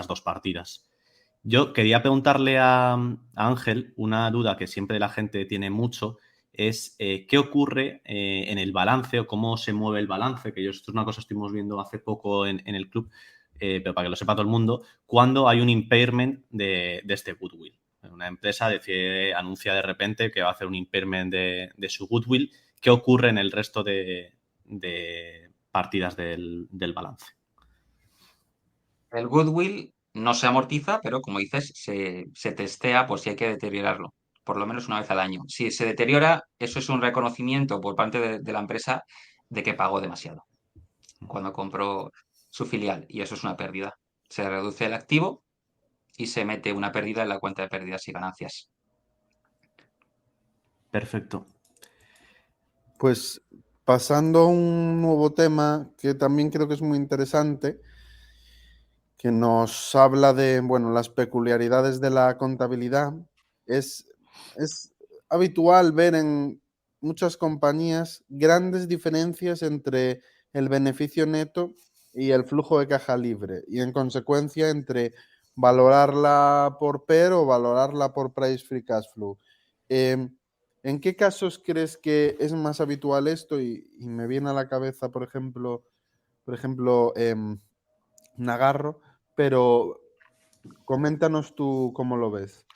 dos partidas. Yo quería preguntarle a Ángel una duda que siempre la gente tiene mucho, es qué ocurre en el balance o cómo se mueve el balance, que esto es una cosa que estuvimos viendo hace poco en el club, pero para que lo sepa todo el mundo, cuando hay un impairment de este goodwill. Una empresa anuncia de repente que va a hacer un impairment de su goodwill. ¿Qué ocurre en el resto de partidas del balance? El goodwill no se amortiza, pero como dices, se testea por si hay que deteriorarlo, por lo menos una vez al año. Si se deteriora, eso es un reconocimiento por parte de la empresa de que pagó demasiado cuando compró su filial y eso es una pérdida. Se reduce el activo y se mete una pérdida en la cuenta de pérdidas y ganancias. Perfecto. Pues pasando a un nuevo tema que también creo que es muy interesante, que nos habla de, bueno, las peculiaridades de la contabilidad. Es habitual ver en muchas compañías grandes diferencias entre el beneficio neto y el flujo de caja libre, y en consecuencia entre valorarla por PER o valorarla por Price Free Cash Flow. Em, ¿En qué casos crees que es más habitual esto? Y me viene a la cabeza, por ejemplo, Nagarro, pero coméntanos tú cómo lo ves.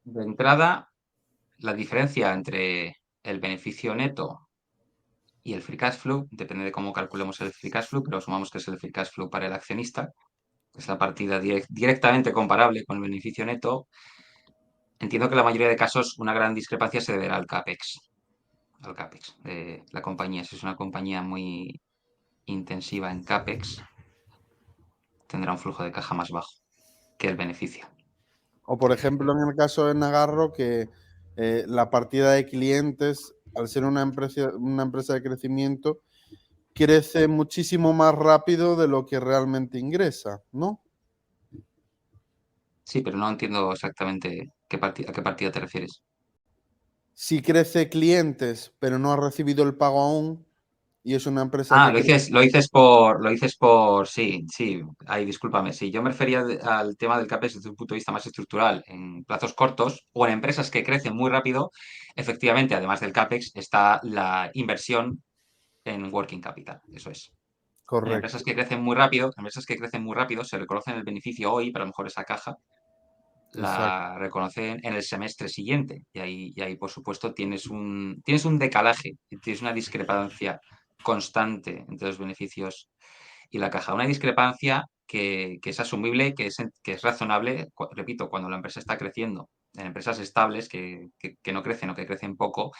De entrada, la diferencia entre el beneficio neto y el free cash flow, depende de cómo calculemos el free cash flow, pero asumamos que es el free cash flow para el accionista, que es la partida directamente comparable con el beneficio neto. Entiendo que en la mayoría de casos una gran discrepancia se deberá al CAPEX. al CAPEX de la compañía. Si es una compañía muy intensiva en CAPEX, tendrá un flujo de caja más bajo que el beneficio. O por ejemplo, en el caso de Nagarro, que la partida de clientes, al ser una empresa de crecimiento, crece muchísimo más rápido de lo que realmente ingresa, ¿no? Sí, pero no entiendo exactamente a qué partida te refieres. Si crece clientes, pero no ha recibido el pago aún, y es una empresa Ah, que crece. lo dices por, sí, sí, ahí discúlpame, sí, yo me refería al tema del CAPEX desde un punto de vista más estructural, en plazos cortos o en empresas que crecen muy rápido, efectivamente, además del CAPEX, está la inversión en working capital, eso es. En Correcto, empresas que crecen muy rápido, se reconocen el beneficio hoy, pero a lo mejor esa caja exacto. la reconocen en el semestre siguiente. Y ahí, por supuesto, tienes un decalaje, tienes una discrepancia constante entre los beneficios y la caja. Una discrepancia que es asumible, que es razonable, repito, cuando la empresa está creciendo. En empresas estables que no crecen o que crecen poco,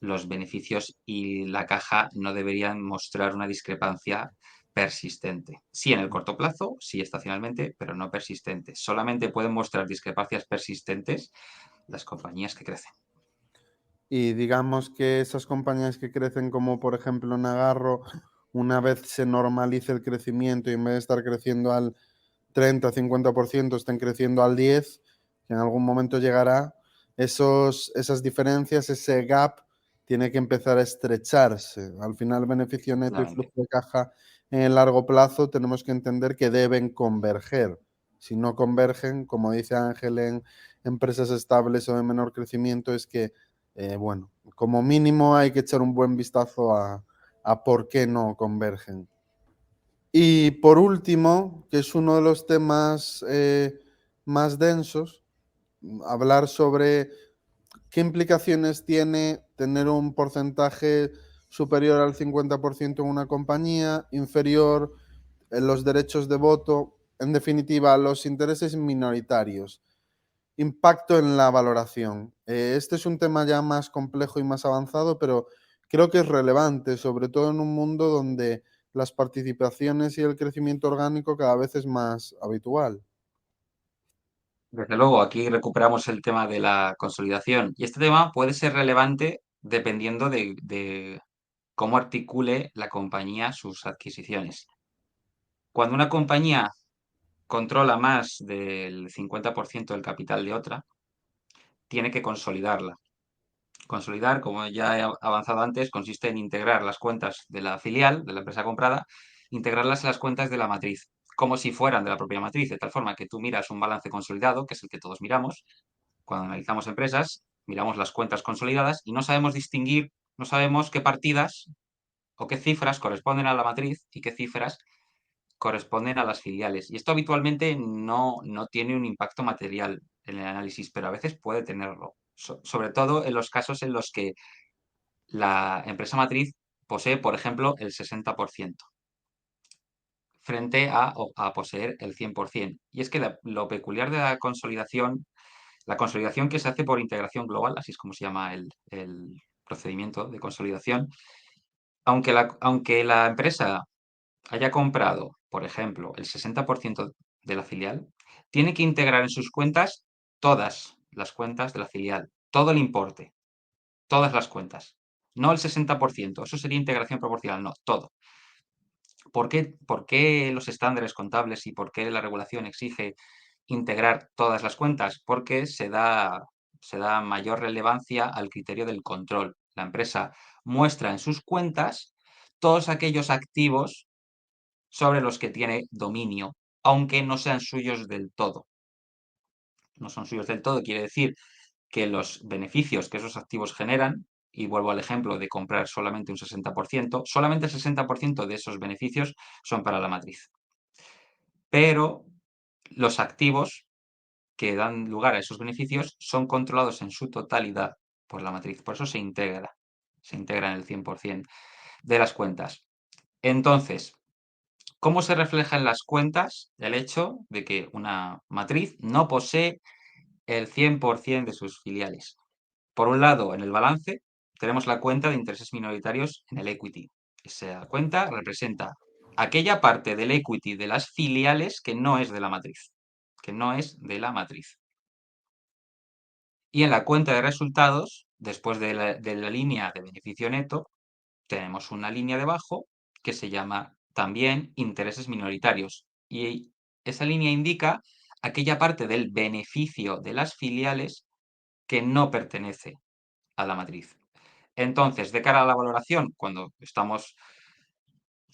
los beneficios y la caja no deberían mostrar una discrepancia persistente. Sí en el corto plazo, sí estacionalmente, pero no persistente. Solamente pueden mostrar discrepancias persistentes las compañías que crecen. Y digamos que esas compañías que crecen, como por ejemplo Nagarro, una vez se normalice el crecimiento y en vez de estar creciendo al 30-50% estén creciendo al 10%, que en algún momento llegará, esas diferencias, ese gap, tiene que empezar a estrecharse. Al final, beneficio neto y Efectivamente. flujo de caja en el largo plazo tenemos que entender que deben converger. Si no convergen, como dice Ángel, en empresas estables o de menor crecimiento, es que, bueno, como mínimo hay que echar un buen vistazo a por qué no convergen. Y por último, que es uno de los temas más densos, hablar sobre qué implicaciones tiene tener un porcentaje superior al 50% en una compañía, inferior en los derechos de voto, en definitiva, los intereses minoritarios. Impacto en la valoración. Este es un tema ya más complejo y más avanzado, pero creo que es relevante, sobre todo en un mundo donde las participaciones y el crecimiento orgánico cada vez es más habitual. Desde luego, aquí recuperamos el tema de la consolidación. Y este tema puede ser relevante dependiendo de cómo articule la compañía sus adquisiciones. Cuando una compañía controla más del 50% del capital de otra, tiene que consolidarla. Consolidar, como ya he avanzado antes, consiste en integrar las cuentas de la filial, de la empresa comprada, integrarlas en las cuentas de la matriz, como si fueran de la propia matriz, de tal forma que tú miras un balance consolidado, que es el que todos miramos. Cuando analizamos empresas, miramos las cuentas consolidadas y no sabemos distinguir, no sabemos qué partidas o qué cifras corresponden a la matriz y qué cifras corresponden a las filiales. Y esto habitualmente no tiene un impacto material en el análisis, pero a veces puede tenerlo. Sobre todo en los casos en los que la empresa matriz posee, por ejemplo, el 60% frente a poseer el 100%. Y es que lo peculiar de la consolidación que se hace por integración global, así es como se llama el procedimiento de consolidación, aunque la empresa haya comprado, por ejemplo, el 60% de la filial, tiene que integrar en sus cuentas todas las cuentas de la filial, todo el importe, todas las cuentas. No el 60%, eso sería integración proporcional, no, todo. ¿Por qué los estándares contables y por qué la regulación exige integrar todas las cuentas? Porque se da mayor relevancia al criterio del control. La empresa muestra en sus cuentas todos aquellos activos sobre los que tiene dominio, aunque no sean suyos del todo. No son suyos del todo, quiere decir que los beneficios que esos activos generan, y vuelvo al ejemplo de comprar solamente un 60%, solamente el 60% de esos beneficios son para la matriz. Pero los activos que dan lugar a esos beneficios son controlados en su totalidad por la matriz. Por eso se integra en el 100% de las cuentas. Entonces, ¿cómo se refleja en las cuentas el hecho de que una matriz no posee el 100% de sus filiales? Por un lado, en el balance, tenemos la cuenta de intereses minoritarios en el equity. Esa cuenta representa aquella parte del equity de las filiales que no es de la matriz, que no es de la matriz. Y en la cuenta de resultados, después de la línea de beneficio neto, tenemos una línea debajo que se llama también intereses minoritarios. Y esa línea indica aquella parte del beneficio de las filiales que no pertenece a la matriz. Entonces, de cara a la valoración, cuando estamos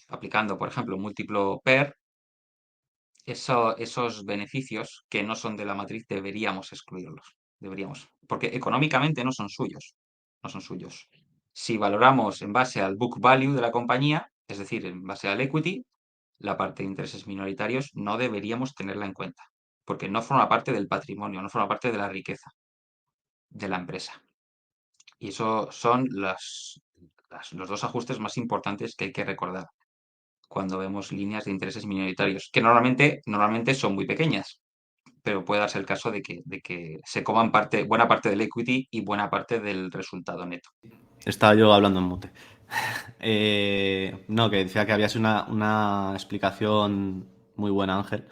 aplicando, por ejemplo, múltiplo PER, esos beneficios que no son de la matriz deberíamos excluirlos. Deberíamos, porque económicamente no son suyos. No son suyos. Si valoramos en base al book value de la compañía, es decir, en base al equity, la parte de intereses minoritarios no deberíamos tenerla en cuenta, porque no forma parte del patrimonio, no forma parte de la riqueza de la empresa. Y eso son los dos ajustes más importantes que hay que recordar cuando vemos líneas de intereses minoritarios, que normalmente son muy pequeñas, pero puede darse el caso de que se coman buena parte del equity y buena parte del resultado neto. Estaba yo hablando en mute. No, que decía que había sido una explicación muy buena, Ángel.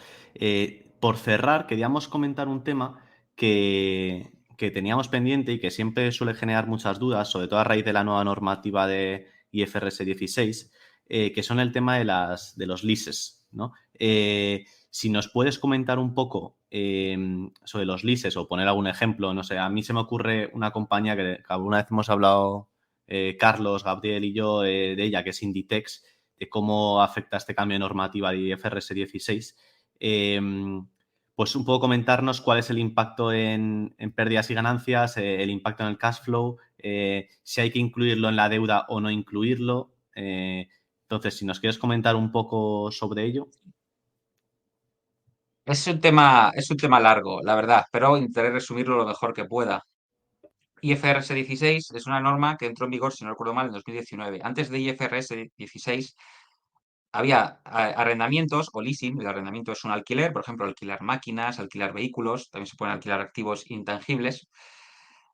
Por cerrar, queríamos comentar un tema que teníamos pendiente y que siempre suele generar muchas dudas, sobre todo a raíz de la nueva normativa de IFRS 16, que son el tema de los leases, ¿no? Si nos puedes comentar un poco sobre los leases o poner algún ejemplo, no sé, a mí se me ocurre una compañía que alguna vez hemos hablado Carlos, Gabriel y yo de ella, que es Inditex, de cómo afecta este cambio de normativa de IFRS 16. Pues un poco comentarnos cuál es el impacto en pérdidas y ganancias, el impacto en el cash flow, si hay que incluirlo en la deuda o no incluirlo. Entonces, si nos quieres comentar un poco sobre ello. Es un tema largo, la verdad, pero intentaré resumirlo lo mejor que pueda. IFRS 16 es una norma que entró en vigor, si no recuerdo mal, en 2019. Antes de IFRS 16 había arrendamientos o leasing. El arrendamiento es un alquiler, por ejemplo, alquilar máquinas, alquilar vehículos, también se pueden alquilar activos intangibles.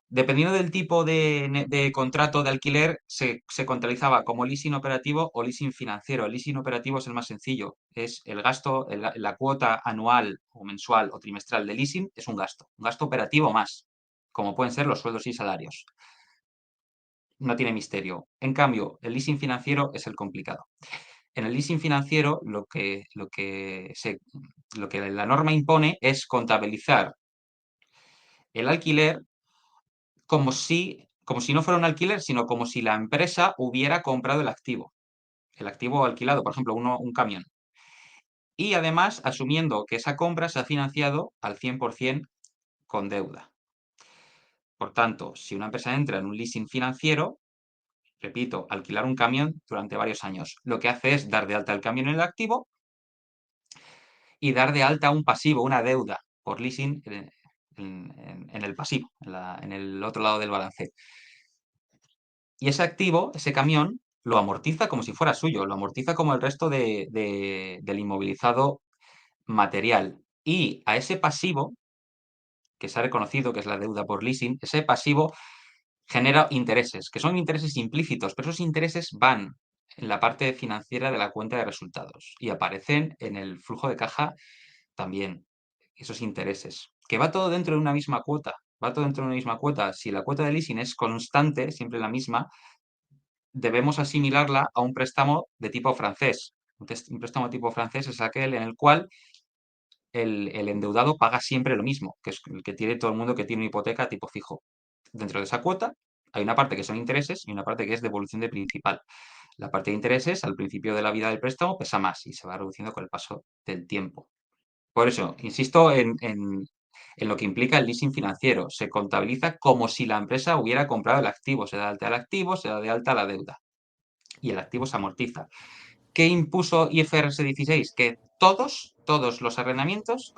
Dependiendo del tipo de contrato de alquiler, se contabilizaba como leasing operativo o leasing financiero. El leasing operativo es el más sencillo, es el gasto, la cuota anual o mensual o trimestral de leasing es un gasto operativo más, como pueden ser los sueldos y salarios. No tiene misterio. En cambio, el leasing financiero es el complicado. En el leasing financiero, lo que la norma impone es contabilizar el alquiler como si no fuera un alquiler, sino como si la empresa hubiera comprado el activo alquilado, por ejemplo, un camión. Y además, asumiendo que esa compra se ha financiado al 100% con deuda. Por tanto, si una empresa entra en un leasing financiero, repito, alquilar un camión durante varios años, lo que hace es dar de alta el camión en el activo y dar de alta un pasivo, una deuda por leasing en el pasivo, en el otro lado del balance. Y ese activo, ese camión, lo amortiza como si fuera suyo, lo amortiza como el resto del inmovilizado material. Y a ese pasivo, que se ha reconocido que es la deuda por leasing, ese pasivo genera intereses, que son intereses implícitos, pero esos intereses van en la parte financiera de la cuenta de resultados y aparecen en el flujo de caja también, esos intereses, que va todo dentro de una misma cuota, va todo dentro de una misma cuota. Si la cuota de leasing es constante, siempre la misma, debemos asimilarla a un préstamo de tipo francés. Un préstamo de tipo francés es aquel en el cual el endeudado paga siempre lo mismo, que es el que tiene todo el mundo que tiene una hipoteca tipo fijo. Dentro de esa cuota hay una parte que son intereses y una parte que es devolución de principal. La parte de intereses al principio de la vida del préstamo pesa más y se va reduciendo con el paso del tiempo. Por eso, insisto en lo que implica el leasing financiero. Se contabiliza como si la empresa hubiera comprado el activo. Se da de alta el activo, se da de alta la deuda. Y el activo se amortiza. ¿Qué impuso IFRS 16? Que todos los arrendamientos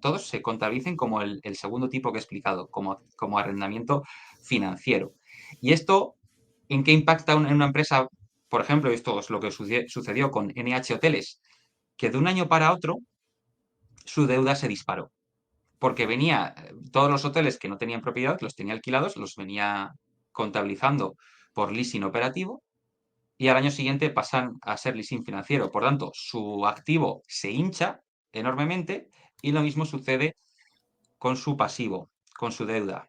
todos se contabilicen como el segundo tipo que he explicado, como arrendamiento financiero. ¿Y esto en qué impacta en una empresa? Por ejemplo, esto es lo que sucedió con NH Hoteles, que de un año para otro su deuda se disparó. Porque venía todos los hoteles que no tenían propiedad, los tenía alquilados, los venía contabilizando por leasing operativo y al año siguiente pasan a ser leasing financiero. Por tanto, su activo se hincha enormemente y lo mismo sucede con su pasivo, con su deuda.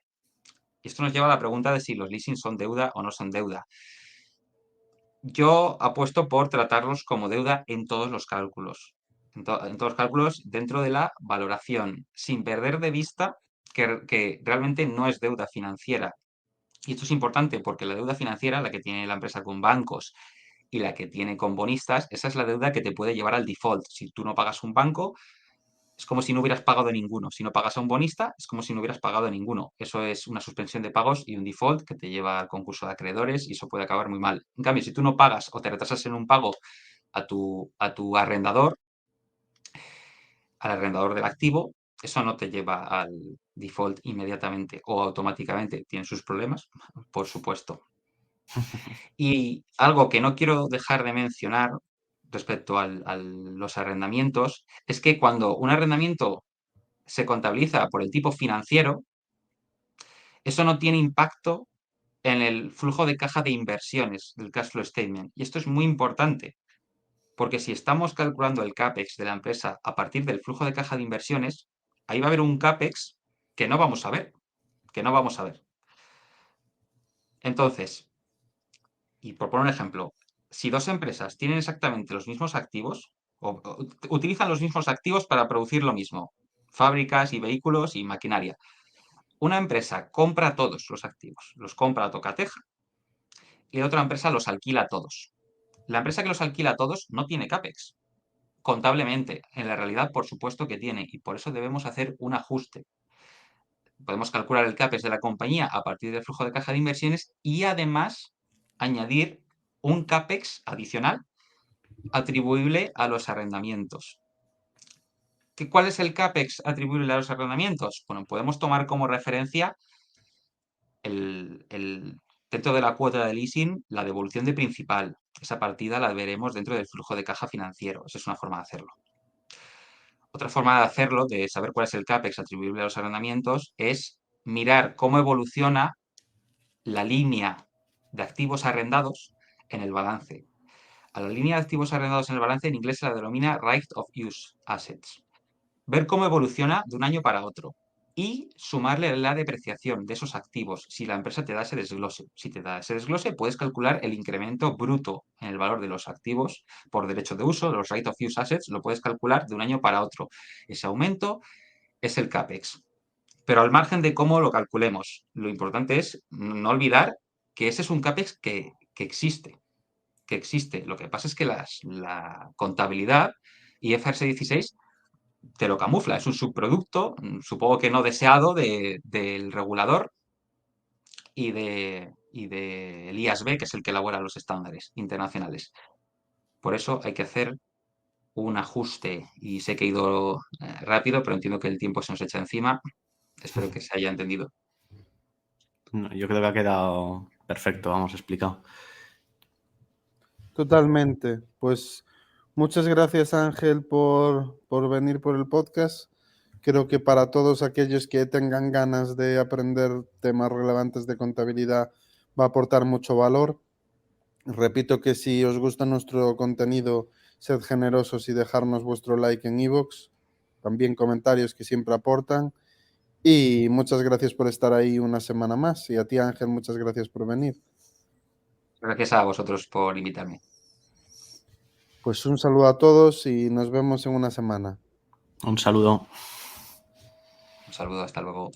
Y esto nos lleva a la pregunta de si los leasing son deuda o no son deuda. Yo apuesto por tratarlos como deuda en todos los cálculos. En todos los cálculos dentro de la valoración, sin perder de vista que realmente no es deuda financiera. Y esto es importante porque la deuda financiera, la que tiene la empresa con bancos y la que tiene con bonistas, esa es la deuda que te puede llevar al default. Si tú no pagas un banco, es como si no hubieras pagado ninguno. Si no pagas a un bonista, es como si no hubieras pagado ninguno. Eso es una suspensión de pagos y un default que te lleva al concurso de acreedores y eso puede acabar muy mal. En cambio, si tú no pagas o te retrasas en un pago a tu arrendador, al arrendador del activo, eso no te lleva al default inmediatamente o automáticamente. Tienen sus problemas, por supuesto. Y algo que no quiero dejar de mencionar respecto a los arrendamientos es que cuando un arrendamiento se contabiliza por el tipo financiero, eso no tiene impacto en el flujo de caja de inversiones del cash flow statement. Y esto es muy importante, porque si estamos calculando el CAPEX de la empresa a partir del flujo de caja de inversiones, ahí va a haber un CAPEX que no vamos a ver, que no vamos a ver. Entonces, y por poner un ejemplo, si dos empresas tienen exactamente los mismos activos o utilizan los mismos activos para producir lo mismo, fábricas y vehículos y maquinaria, una empresa compra todos los activos, los compra a tocateja y la otra empresa los alquila todos. La empresa que los alquila todos no tiene CAPEX. Contablemente, en la realidad, por supuesto que tiene, y por eso debemos hacer un ajuste. Podemos calcular el CAPEX de la compañía a partir del flujo de caja de inversiones y además añadir un CAPEX adicional atribuible a los arrendamientos. ¿Cuál es el CAPEX atribuible a los arrendamientos? Bueno, podemos tomar como referencia dentro de la cuota de leasing la devolución de principal. Esa partida la veremos dentro del flujo de caja financiero. Esa es una forma de hacerlo. Otra forma de hacerlo, de saber cuál es el CAPEX atribuible a los arrendamientos, es mirar cómo evoluciona la línea de activos arrendados en el balance. A la línea de activos arrendados en el balance en inglés se la denomina Right of Use Assets. Ver cómo evoluciona de un año para otro y sumarle la depreciación de esos activos si la empresa te da ese desglose. Si te da ese desglose, puedes calcular el incremento bruto en el valor de los activos por derecho de uso, los Right of Use Assets, lo puedes calcular de un año para otro. Ese aumento es el CAPEX. Pero al margen de cómo lo calculemos, lo importante es no olvidar que ese es un CAPEX que existe. Lo que pasa es que la contabilidad y IFRS 16 te lo camufla, es un subproducto, supongo que no deseado del regulador y del IASB, que es el que elabora los estándares internacionales. Por eso hay que hacer un ajuste y sé que he ido rápido, pero entiendo que el tiempo se nos echa encima. Espero que se haya entendido. No, yo creo que ha quedado perfecto, vamos, explicado. Totalmente. Pues muchas gracias, Ángel, por venir por el podcast. Creo que para todos aquellos que tengan ganas de aprender temas relevantes de contabilidad va a aportar mucho valor. Repito que si os gusta nuestro contenido, sed generosos y dejarnos vuestro like en iVoox. También comentarios que siempre aportan. Y muchas gracias por estar ahí una semana más. Y a ti, Ángel, muchas gracias por venir. Gracias a vosotros por invitarme. Pues un saludo a todos y nos vemos en una semana. Un saludo. Un saludo, hasta luego.